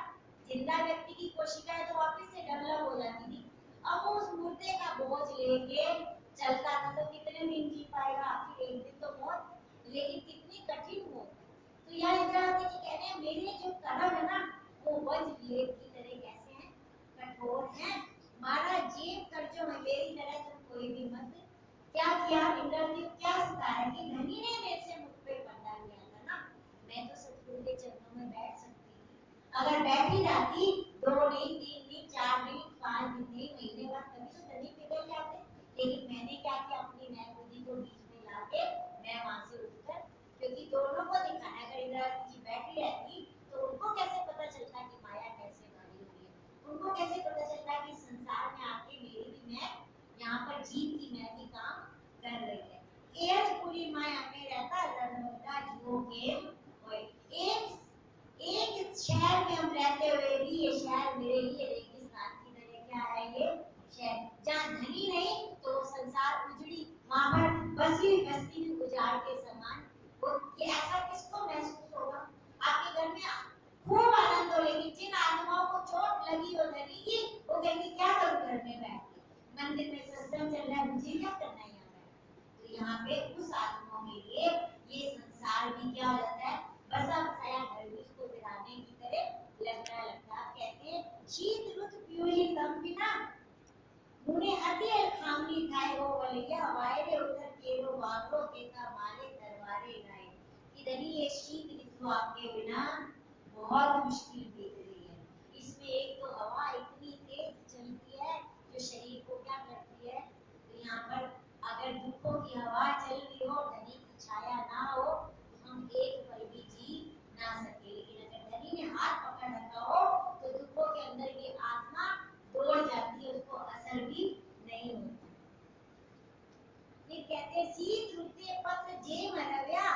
A: जिंदा व्यक्ति की कोशिकाएं तो वापस से डेवलप हो जाती थी। अब वो उस मुर्दे का बोझ लेके चलता था तो कितने दिन जी पाएगा, आखिर एक दिन तो मौत, लेकिन कितनी कठिन मौत। तो यहाँ इंद्रावती जी कह रहे हैं मेरे जो कर्म है ना वो वज्रलेप की तरह कैसे हैं, कठोर हैं। मारा जेब कर जो है मेरी तरह तुम कोई भी मत। क्या किया इंद्रावती को, क्या सिखाया कि धनी ने मेरे से मुझ पे पर्दा लिया था ना, मैं तो सतगुरु के चरणों में बैठ सकती थी, अगर बैठी जाती 2 दिन 3 दिन 4 दिन 5 दिन नहीं, महीने बाद कभी तो धनी पिघल जाते। लेकिन मैंने क्या किया, अपनी नैन बुद्धि को बीच में लाके मैं वहां से उठकर, क्योंकि दोनों को दिखाना, अगर इंद्रावती जी बैठी रहती तो उनको कैसे पता चलता कि माया कैसे भारी हुई है, उनको कैसे पता चलता कि संसार में आके मेरी भी मैं यहाँ पर जीव की मैं भी काम कर रही है। एज पूरी माया में रहता लड़मड़ा जीवों के होए। एक शहर में हम रहते हुए भी ये शहर मेरे लिए रेगिस्तान की तरह क्या है, ये शहर जहाँ धनी नहीं तो संसार उजड़ी, वहां पर बसी बस्ती में उजाड़ के समान। वो ऐसा किसको महसूस होगा, आपके घर में खूब आनंद हो, लेकिन जिन आत्माओं को चोट लगी हो धनी की, वो कहेंगे क्या करूं घर में बैठ के, मंदिर में सत्संग चल रहा है, मुझे क्या करना है यहाँ पे। तो यहाँ पे उस आत्माओं के लिए ये संसार भी क्या हो जाता है, बसा बसाया घर भी उसको गिराने की तरह लगता लगता। आप कहते हैं शीत रुत प्यूरी तम बिना मुने अति खामनी थाए वो बलिया वायरे उतर केरो वागरो केता मारे दरबारे गाए। कि धनी ये शीत ऋतु आपके बिना बहुत मुश्किल बीत रही है। इसमें एक तो हवा इतनी तेज चलती है जो शरीर को क्या करती है, तो यहाँ पर अगर दुखों की हवा चल रही हो, धनी की छाया ना हो तो हम एक पल भी जी ना सके। लेकिन अगर धनी ने हाथ पकड़ रखा हो तो दुखों के अंदर की आत्मा दौड़ जाती है, उसको असर भी नहीं होता। फिर कहते हैं शीत रुते पत्र जेम हरव्या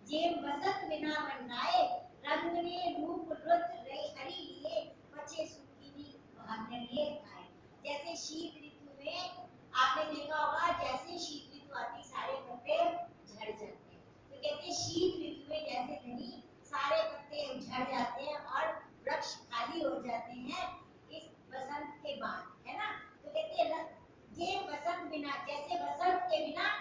A: जेम बसत बिना मंडाए रंग ने रूप रुत रही हरी लिए बचे सुखी भाग्य लिए खाए। जैसे शीत ऋतु में आपने देखा होगा, जैसे शीत ऋतु आती सारे पत्ते झड़ जाते हैं, तो कहते हैं शीत ऋतु में जैसे धनी सारे पत्ते झड़ जाते हैं और वृक्ष खाली हो जाते हैं इस बसंत के बाद, है ना। तो कहते हैं ये बसंत बिना, जैसे बसंत के बिना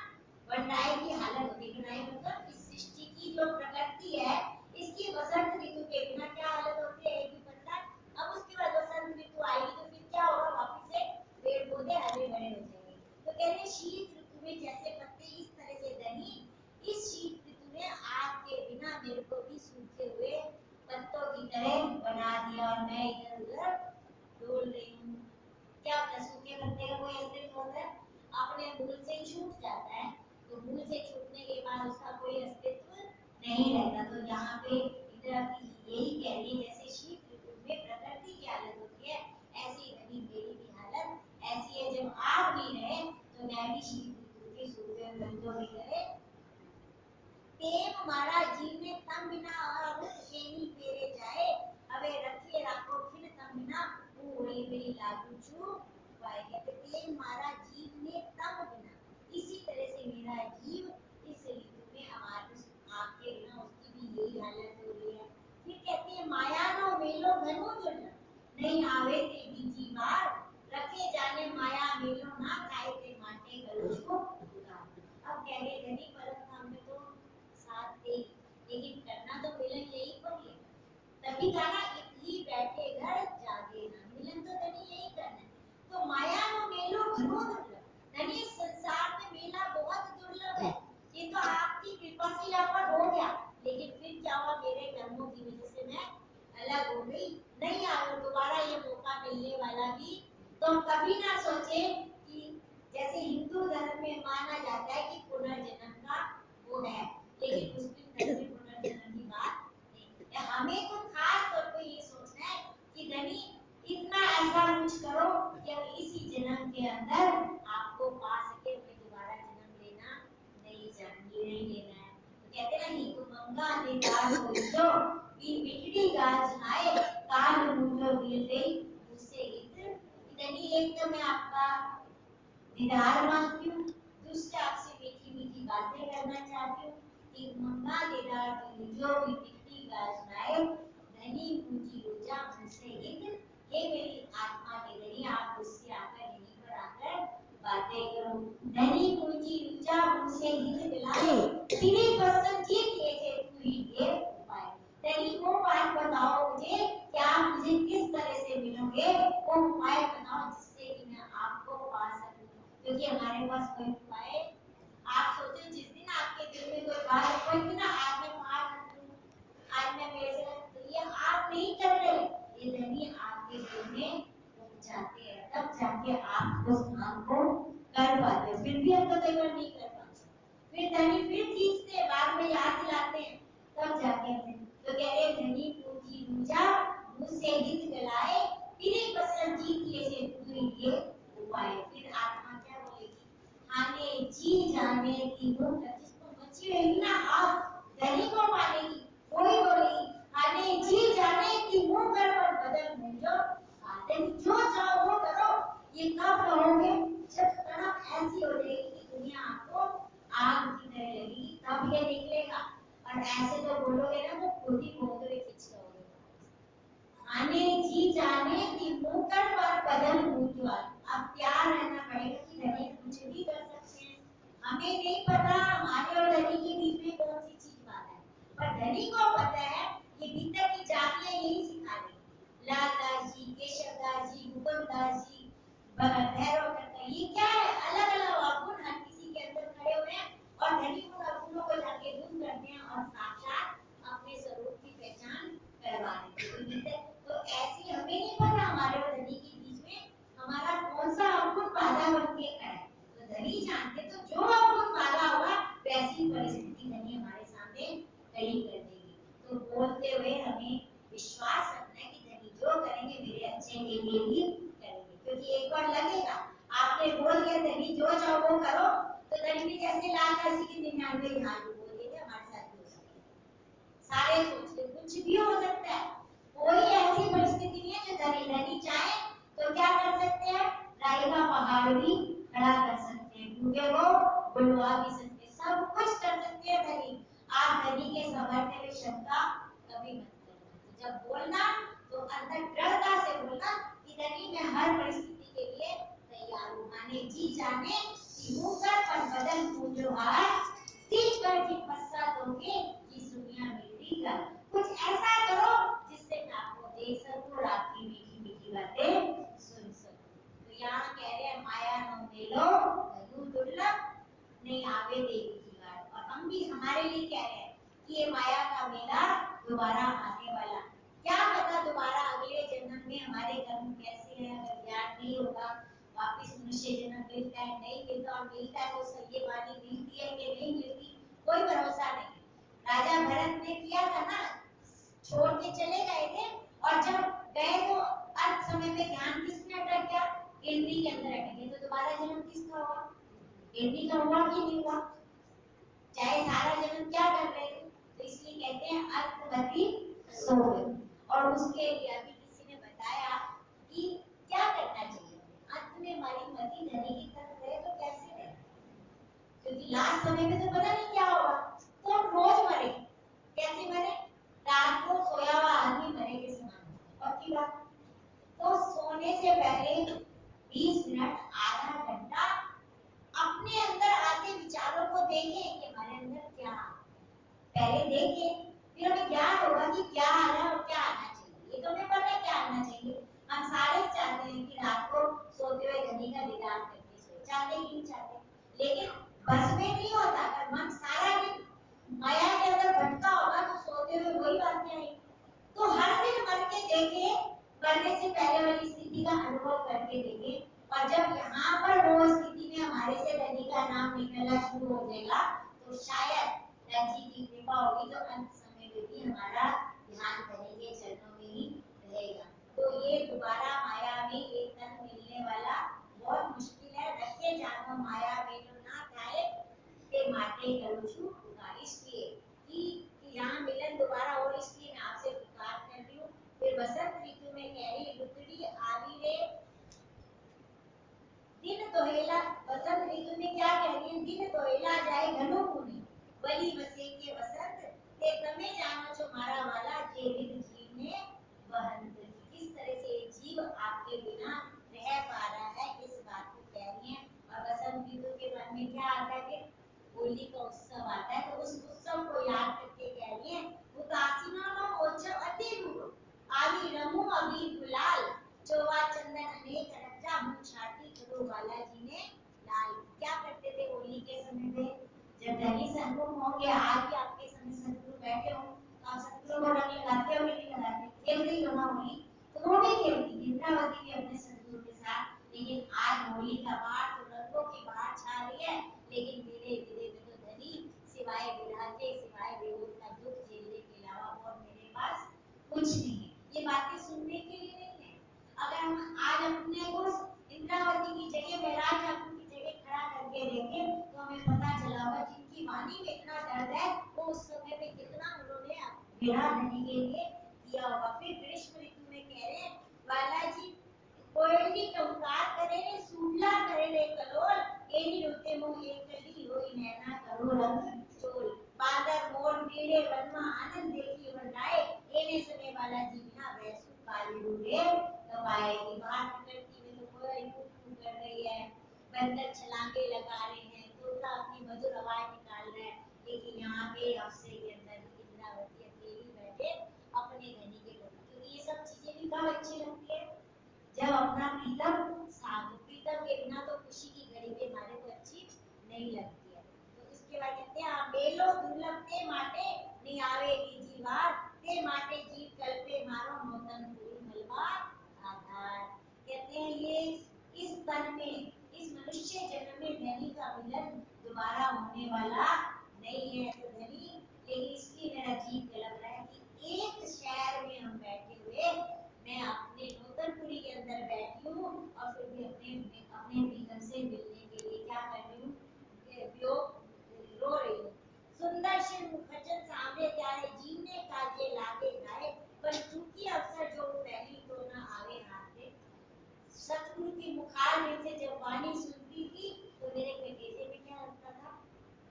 A: वनराय की हालत होती है। वनराय मतलब इस सृष्टि की जो प्रकृति है, इसकी बसंत ऋतु के बिना क्या हालत होती है, एक भी पत्ता। अब उसके बाद बसंत ऋतु आएगी तो फिर क्या होगा, वापस से पेड़ पौधे हरे भरे हो जाएंगे। तो कह रहे शीत ऋतु में जैसे पत्ते इस तरह से धनी, इस शीत ऋतु ने आपके बिना मेरे को भी सूखे हुए पत्तों की तरह बना दिया और मैं इधर उधर डोल रही हूँ। क्या होता है, सूखे पत्ते का कोई अस्तित्व होता है, अपने मूल से छूट जाता है, तो मूल से छूटने के बाद उसका कोई अस्तित्व नहीं रहता। तो यहाँ पे इंद्रावती यही कह रही है, जैसे शीत ऋतु में प्रकृति की हालत होती है, ऐसी धनी मेरी भी हालत ऐसी है। जब आप नहीं रहे तो मैं भी शीत ऋतु के सूखे पत्तों की तरह। प्रेम मारा जीव में तम बिना और शेनी पेरे जाए, अबे रखे राखो खिन तम बिना पूरी मेरी लागू छू पाए। कहते प्रेम मारा जीव ने तम बिना, इसी तरह से मेरा जीव इस ऋतु में हमारे आपके बिना उसकी भी यही हालत हो रही है। फिर कहते हैं माया नो मेलो घनो जो नहीं आवे ते बीजी बार, रखे जाने माया मेलो ना खाए ते माटे गलुच को उतार। अब कह रहे धनी परम धाम में तो साथ दे, लेकिन करना तो मिलन यही पर है। तभी कहा इतनी बैठे घर जागे ना, मिलन तो धनी यही करना है। तो माया नो मेलो घनो दुर्लभ, धनी संसार में मेला बहुत दुर्लभ है। ये तो आपकी कृपा से यहाँ पर हो गया, लेकिन फिर क्या हुआ, मेरे कर्मों की वजह से मैं अलग हो गई, नहीं आया दोबारा ये मौका मिलने वाला भी। तो हम कभी ना सोचे कि जैसे हिंदू धर्म में माना जाता है कि पुनर्जन्म का वो है, लेकिन मुस्लिम धर्म में पुनर्जन्म की बात नहीं। हमें तो खास तौर पर ये सोचना है कि धनी इतना ऐसा कुछ करो कि अब इसी जन्म के अंदर आपको पा सके, फिर दोबारा जन्म लेना नहीं लेना है। तो कहते हैं ना ही तो मंगा निकाल हो जो बिगड़ी गाज आए काल मुझो मिल गई उससे इतनी एक तो मैं आपका दीदार मांगती हूँ, दूसरे आपसे मीठी मीठी बातें करना चाहती हूँ कि मंगा दीदार जो भी बिगड़ी गाज आए धनी पूंजी ऊर्जा मुझसे ये मेरी आत्मा के धनी आप मुझसे आकर यहीं पर आकर बातें करो। धनी पूंजी ऊर्जा मुझसे हित दिलाए तेरे पसंद जीत ले थे तू ही ये उपाय। धनी वो बात बताओ मुझे क्या मुझे किस तरह से मिलोगे, वो उपाय बताओ जिससे कि मैं आपको पा सकूं, क्योंकि हमारे पास कोई उपाय आप सोचो जिस दिन आपके दिल में कोई बात कोई ना आज मैं बाहर रख दूं, आज मैं मेरे से तो ये आप नहीं कर रहे, ये धनी आपके दिल में जाते हैं तब जाके आप उस काम को कर पाते हो, फिर भी हम तो कई बार नहीं कर पाते, फिर धनी फिर खींचते बाद में याद दिलाते हैं तब जाके तो कह रहे धनी पूंजी दूजा मुझसे हित गलाए तेरे पसंद जीत ले से तू ये उपाय। फिर आत्मा क्या बोलेगी, खाने जी जाने की भूख जिसको मची रहेगी ना आप धनी को पालेगी वही बोलेगी खाने जी जाने की मुंह कर पर बदल मुझो धनी जो चाहो वो करो। ये कब कहोगे जब तड़प ऐसी हो जाएगी कि दुनिया आपको आग की तरह लगेगी तब ये निकलेगा, और ऐसे तो बोलोगे ना तो खुद ही बोलोगे खींच लोगे। आने जी जाने की मुकर पर बदल मुझवाल, अब प्यार रहना पड़ेगा कि धनी कुछ भी कर सकते हैं, हमें नहीं पता हमारे और धनी के बीच में कौन सी चीज बात है, पर धनी को पता है कि भीतर की जातियां यही सिखा रही, लालदास जी, केशवदास जी, मुकुंददास जी, भैरव करता ये क्या है, अलग अलग अवगुण हर किसी के अंदर खड़े हुए हैं और धनी उन अवगुणों को जाके दूर करते हैं और साक्षात अपने स्वरूप की पहचान करवा देते हैं। तो ऐसी हमें नहीं पता हमारे और धनी के बीच में हमारा कौन सा अवगुण बाधा बन के खड़ा है, तो धनी जानते तो जो अवगुण बाधा होगा वैसी परिस्थिति धनी हमारे सामने खड़ी कर देगी। तो बोलते हुए हमें विश्वास रखना है कि धनी जो करेंगे मेरे अच्छे के लिए ही करेंगे, क्योंकि एक बार लगेगा आपने बोल दिया धनी जो चाहो वो करो, तो धनी भी जैसे लालदास जी के 99 ध्यान बोल दिए हमारे साथ भी हो सकता है, सारे सोचते कुछ भी हो सकता है, कोई ऐसी परिस्थिति नहीं है जो धनी चाहे तो क्या कर सकते हैं, राई का पहाड़ भी खड़ा कर सकते हैं, डूबे को बुलवा भी सकते हैं, सब कुछ कर सकते हैं धनी। आप धनी के सामर्थ्य में शंका कभी मत करना, जब बोलना तो अंदर दृढ़ता से बोलना कि धनी मैं हर परिस्थिति के लिए तैयार हूँ, माने जी जाने कि मुकर पर बदल पूजो हाथ सीख कर की पश्चात होंगे इस दुनिया में रीगा, कुछ ऐसा करो जिससे मैं आपको देख सकूं और आपकी मीठी मीठी बातें सुन सकूं। तो यहाँ कह रहे हैं माया नो मेलो यूं दुर्लभ नहीं आवे देवी की बात, और हम भी हमारे लिए कह रहे हैं कि ये माया का मेला दोबारा आने वाला, क्या पता दोबारा अगले जन्म में हमारे कर्म कैसे हैं, अगर ज्ञान नहीं होगा वापिस मनुष्य जन्म मिलता है नहीं मिलता, और मिलता है तो सही वाली मिलती है कि नहीं मिलती कोई भरोसा नहीं। राजा भरत ने किया था ना, छोड़ के चले गए थे और जब गए तो अर्थ समय में ध्यान किसमें अटक गया, इंद्री के अंदर अटक गया, तो दोबारा जन्म किसका हुआ, इंद्री का हुआ कि नहीं हुआ, चाहे सारा जन्म क्या कर रहे थे, तो इसलिए कहते हैं अर्थवती सो गई। और उसके लिए अभी किसी ने बताया कि क्या करना चाहिए, अंत में हमारी मति धनी की तरफ रहे तो कैसे रहे, क्योंकि लास्ट समय में तो पता नहीं क्या होगा, तो हम रोज मरे, कैसे मरे, रात को सोया हुआ आदमी मरे के समान, और की बात तो सोने से पहले 20 मिनट आधा घंटा अपने अंदर आते विचारों को देखें कि हमारे अंदर क्या पहले देखें, फिर हमें ज्ञान होगा कि क्या आ रहा है और क्या आना चाहिए। ये तो हमें पता है क्या आना चाहिए, हम सारे चाहते हैं कि रात को सोते हुए धनी का दीदार करके सोए, चाहते ही नहीं चाहते, लेकिन बस में नहीं होता, अगर मन सारा दिन माया के अंदर भटका होगा तो सोते हुए वही बातें आएंगी। तो हर दिन मर के देखे, मरने से पहले वाली स्थिति का अनुभव करके देखे, और जब यहाँ पर वो स्थिति में हमारे से धनी का नाम निकलना शुरू हो जाएगा तो शायद जी की कृपा होगी तो अंत समय में भी हमारा ध्यान धनी के चरणों में ही रहेगा। तो ये दोबारा माया में एक तन मिलने वाला बहुत मुश्किल है, रखे जानो माया में तो ना थाए के माटे करूँ इसलिए कि यहाँ मिलन दोबारा, और इसलिए मैं आपसे ऋतु में क्या कह रही है, दिन दोयला जाए घनो मुनि वली बसे के वसंत ते तमे जानो छो मारा वाला जे विद जीव ने वहंत। किस तरह से एक जीव आपके बिना रह पा रहा है, इस बात को कह रही है। और बसंत ऋतु के बाद में क्या आता है, होली का उत्सव आता है, तो उस उत्सव को याद करके कह रही है, उदासीना नो ओछो अति रूप आवी रमु अबीर गुलाल चोवा चंदन अनेक रचा मुछाती करो बालाजी ने लाल। क्या करते थे होली के समय में, जब धनी सन्मुख होंगे, आज भी आपके समय सतगुरु बैठे हो, तो आप सतगुरु को रंग लगाते हो नहीं लगाते, खेल रही हो ना होली, तो वो भी खेलती इंद्रावती भी अपने सतगुरु के साथ। लेकिन आज होली का बाहर तो रंगों की बाहर छा रही है, लेकिन धीरे धीरे में तो धनी सिवाय विरह के, सिवाय वियोग का दुख झेलने के अलावा और मेरे पास कुछ नहीं है। ये बातें सुनने के लिए नहीं है। अगर हम आज अपने को इंद्रावती की जगह, बैराज ठाकुर की जगह खड़ा करके देखें, तो हमें पता चला होगा जिनकी वाणी में इतना दर्द है, वो उस समय पे कितना उन्होंने विरह धनी के लिए किया होगा। फिर ग्रीष्म ऋतु में कह रहे हैं, बालाजी कोयली टंकार करे रे सूला करे रे कलोल एनी रोते मुंह एक कली होई नैना करो रंग चोल बादर मोर मीड़े वनमा आनंद देखी वरदाए एने समय बालाजी बिना वैसु काली रूरे दबाए। की बात करती में तो कोयल कूकू कर रही है, बंदर छलांगे लगा रहे हैं, तोता अपनी मधुर आवाज निकाल रहा है, लेकिन यहाँ पे अफसे के अंदर इंद्रावती अकेली बैठे अपने धनी के घर। क्योंकि ये सब चीजें भी कब अच्छी लगती है, जब अपना प्रीतम साथ, प्रीतम के बिना तो खुशी की घड़ी के मारे को अच्छी नहीं लगती है। तो इसके बाद कहते हैं, मेलो दुर्लभ ते माटे नहीं आवेगी जीवार ते माटे जीव कल्पे मारो मोतन पूरी मलबा आधार। कहते हैं ये इस तन में, इस मनुष्य जन्म में धनी का मिलन दोबारा होने वाला नहीं है। तो धनी, लेकिन इसलिए मेरा जीव कलप रहा है कि एक शहर में हम बैठे हुए, मैं अपने नूतनपुरी के अंदर बैठी हूँ और फिर भी अपने अपने प्रीतम से मिलने के लिए क्या कर रही हूँ, रो रही हूँ। सुंदर शिव मुखचन सामने त्यारे जीवने काजे लागे गाए पर चूंकि अवसर जो पहली तो न आवे हाथे। सतगुरु की मुखार में से जब वाणी सुनती थी तो मेरे कलेजे में क्या लगता था,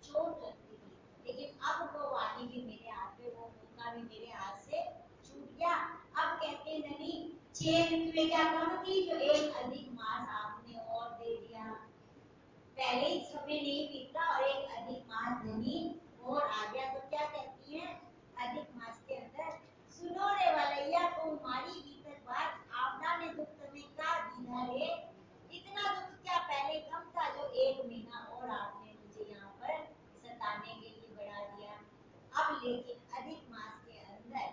A: चोट लगती थी, लेकिन अब वो वाणी भी मेरे हाथ पे, वो मौका भी मेरे हाथ से छूट गया। अब कहते नहीं, 6 ऋतुएं क्या कम थी जो एक अधिक मास आपने और दे दिया, पहले ही समय नहीं बीता और एक अधिक मास धनी और आ गया। तो क्या कहती है अधिक मास के अंदर, सुनो रे वलैया तुम्हारी बीतत बात आपदा ने दुख तुम्हें क्या दीना रे, इतना दुख क्या पहले कम था जो एक महीना और आपने मुझे यहाँ पर सताने के लिए बढ़ा दिया। अब लेकिन अधिक मास के अंदर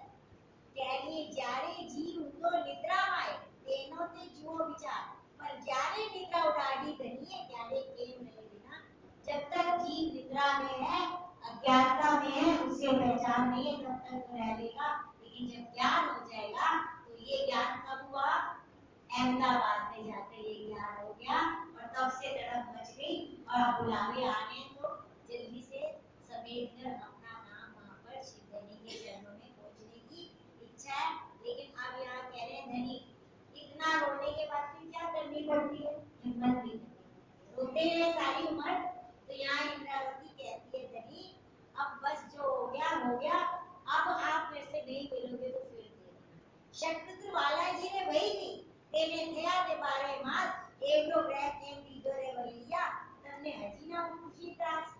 A: कह रही जारे जीव तो निद्रा माए तेनो ते जुओ विचार पर जारे निद्रा उड़ाड़ी धनिए जारे केम रहे बिना। जब तक जीव निद्रा में है, अज्ञानता में है, उसे पहचान नहीं है, तब तक तो रह लेगा। लेकिन जब ज्ञान हो जाएगा, तो ये ज्ञान कब हुआ, अहमदाबाद में जाते ये ज्ञान हो गया और तब से तड़प मच गई और बुलावे आने तो जल्दी से समेट कर अपना नाम वहां पर शिवधनी के चरणों में पहुंचने की इच्छा है। लेकिन अब यहाँ कह रहे हैं धनी, इतना रोने के बाद फिर क्या करनी पड़ती है, हिम्मत भी करनी, रोते हैं सारी उम्र। तो यहाँ इंद्रावती कहती है धनी, अब बस जो हो गया हो गया, अब आप मेरे से नहीं मिलोगे तो फिर शक्ति वाला जी ने वही थी तेने थया ते 12 मास एवडो ग्रह तेम दीदो रे वलिया तमने हजीना पूछी त्रास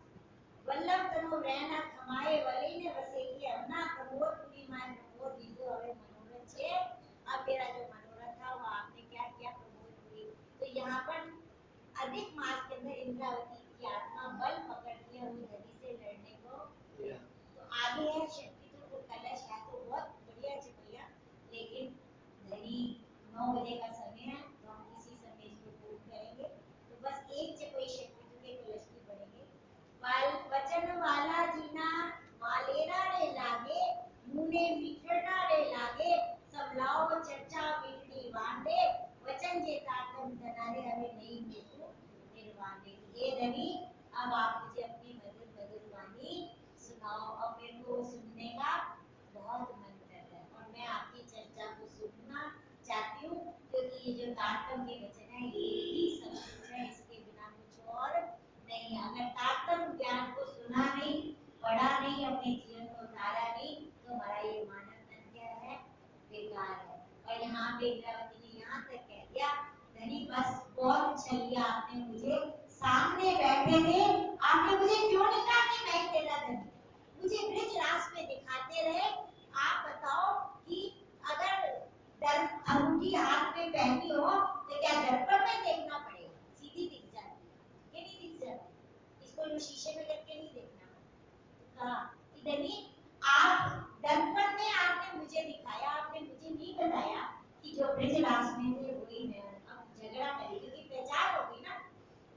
A: वल्लभ तनो रहना खमाए वली ने वसे की अपना प्रमोद पूरी माय प्रमोद दीदो हवे मनोरथ छे। अब मेरा जो मनोरथ था वो आपने क्या किया, प्रमोद पूरी। तो यहाँ पर अधिक मास के अंदर इंद्रावती की आत्मा बल पकड़ती है वो धनी से लड़ने को। तो आगे है शक्ति तो कलश है तो बहुत बढ़िया भैया, लेकिन धनी 9 बजे का समय है तो हम इसी समय इसको पूर्ण करेंगे। तो बस एक कोई शक्ति के कलश की पढ़ेंगे। वचन वाला जीना मालेरा रे लागे मुने मिठड़ा रे लागे सबलाओ चर्चा मिठड़ी वांडे वचन जे ताकम धनारे हमें नहीं देखो निर्वाणे। ये धनी, अब आप मुझे अपनी मधुर मधुर वाणी सुनाओ। अब मेरे को सुनने का बहुत मन कर रहा है और मैं आपकी चर्चा को सुनना चाहती हूँ, क्योंकि ये जो तारतम के वचन है ये ही सब कुछ है, इसके बिना कुछ और यहाँ पे इंद्रावती ने यहाँ तक कह दिया, धनी बस बहुत अच्छा लिया आपने, मुझे सामने बैठे थे, आपने मुझे क्यों नहीं कहा कि मैं तेरा धनी, मुझे ब्रिज रास में दिखाते रहे। आप बताओ कि अगर अंगूठी हाथ में पहनी हो तो क्या दर्पण में देखना पड़ेगा, सीधी दिख जाती है कि नहीं दिख जाती, इसको शीशे में करके नहीं देखना। हाँ धनी आप दर्पण में आपने मुझे दिखाया, आपने मुझे नहीं बताया कि जो ब्रिज रास में थे वही मैं, अब झगड़ा करी क्योंकि पहचान हो गई ना,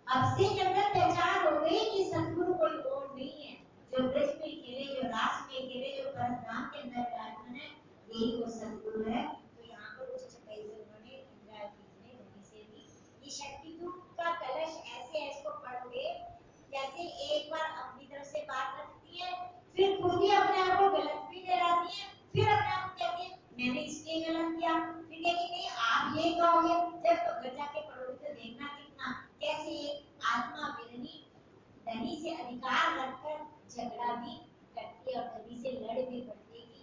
A: अब से जब तक पहचान हो गई कि सतगुरु कोई और नहीं है, जो ब्रज में खेले, जो रास में खेले, जो परमधाम के अंदर विराजमान है, यही वो सतगुरु है। तो यहाँ पर उच्च चपाई से उन्होंने इंद्रावती ने धनी से भी ये शक्ति का कलश ऐसे है, इसको पढ़ोगे जैसे एक बार अपनी तरफ से बात रखती है, फिर खुद ही अपने आप को गलत भी ठहराती है, फिर अपने आप को कहती है मैंने इसलिए गलत किया, फिर कहती नहीं आप ये कहोगे, जब तो घर जाके पढ़ोगे तो देखना कितना कैसे एक आत्मा विरनी धनी से अधिकार रखकर झगड़ा भी करती है और धनी से लड़ भी पड़ती है कि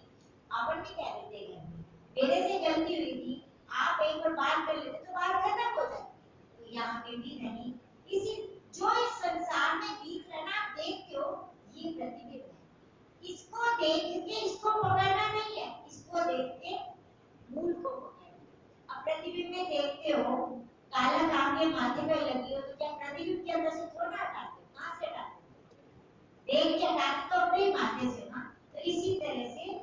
A: अपन भी कह रहे थे घर में मेरे से गलती हुई थी, आप एक बार बात कर लेते तो बात खत्म हो जाती। तो यहाँ पे भी धनी इसी जो इस संसार में बीत रहा आप देखते हो, ये प्रतिबिंब है, इसको देख के इसको पकड़ना नहीं है, इसको देख के मूल को पकड़ना। अब प्रतिबिंब में देखते हो काला काम के माथे पे लगी हो तो क्या प्रतिबिंब के अंदर से थोड़ा हटाते, कहां से हटाते, देख के हटाते तो अपने माथे से ना। तो इसी तरह से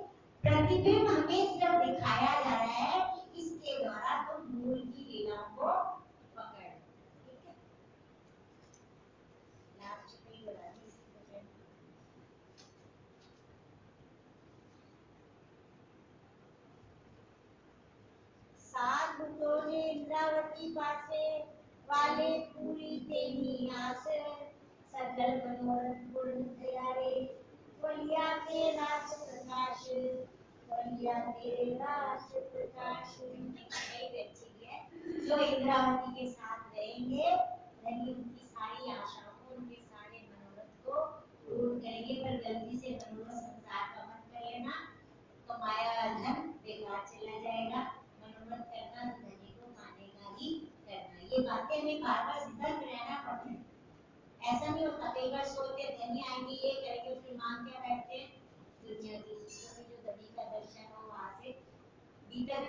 A: प्रतिबिंब हमें सिर्फ दिखाया जा रहा है कि इसके द्वारा तुम मूल की लीलाओं को पकड़, ठीक है। लास्ट पे बता दी सात भूतों ने इंद्रावती पासे वाले पूरी तेरी आस, सकल मनोरथ पूर्ण तैयारे, बलिया के रास प्रकाश, बलिया तेरे रास प्रकाश। नई व्यक्ति है जो इंद्रावती के साथ रहेंगे, धनी उनकी सारी आशाओं को, उनके सारे मनोरथ को पूर्ण करेंगे, पर गलती से मनोरथ संसार का मत कर लेना, कमाया धन बेकार चला जाएगा, मनोरथ करना तो धनी को मानेगा ही करना। ये बातें हमें बार बार सतर्क रहना पड़ता है, ऐसा नहीं होता कई बार सोचते धनी आएंगे ये करेंगे फिर मांग क्या बैठते हैं, दुनिया की चीजों में जो धनी का दर्शन हो वहां से भीतर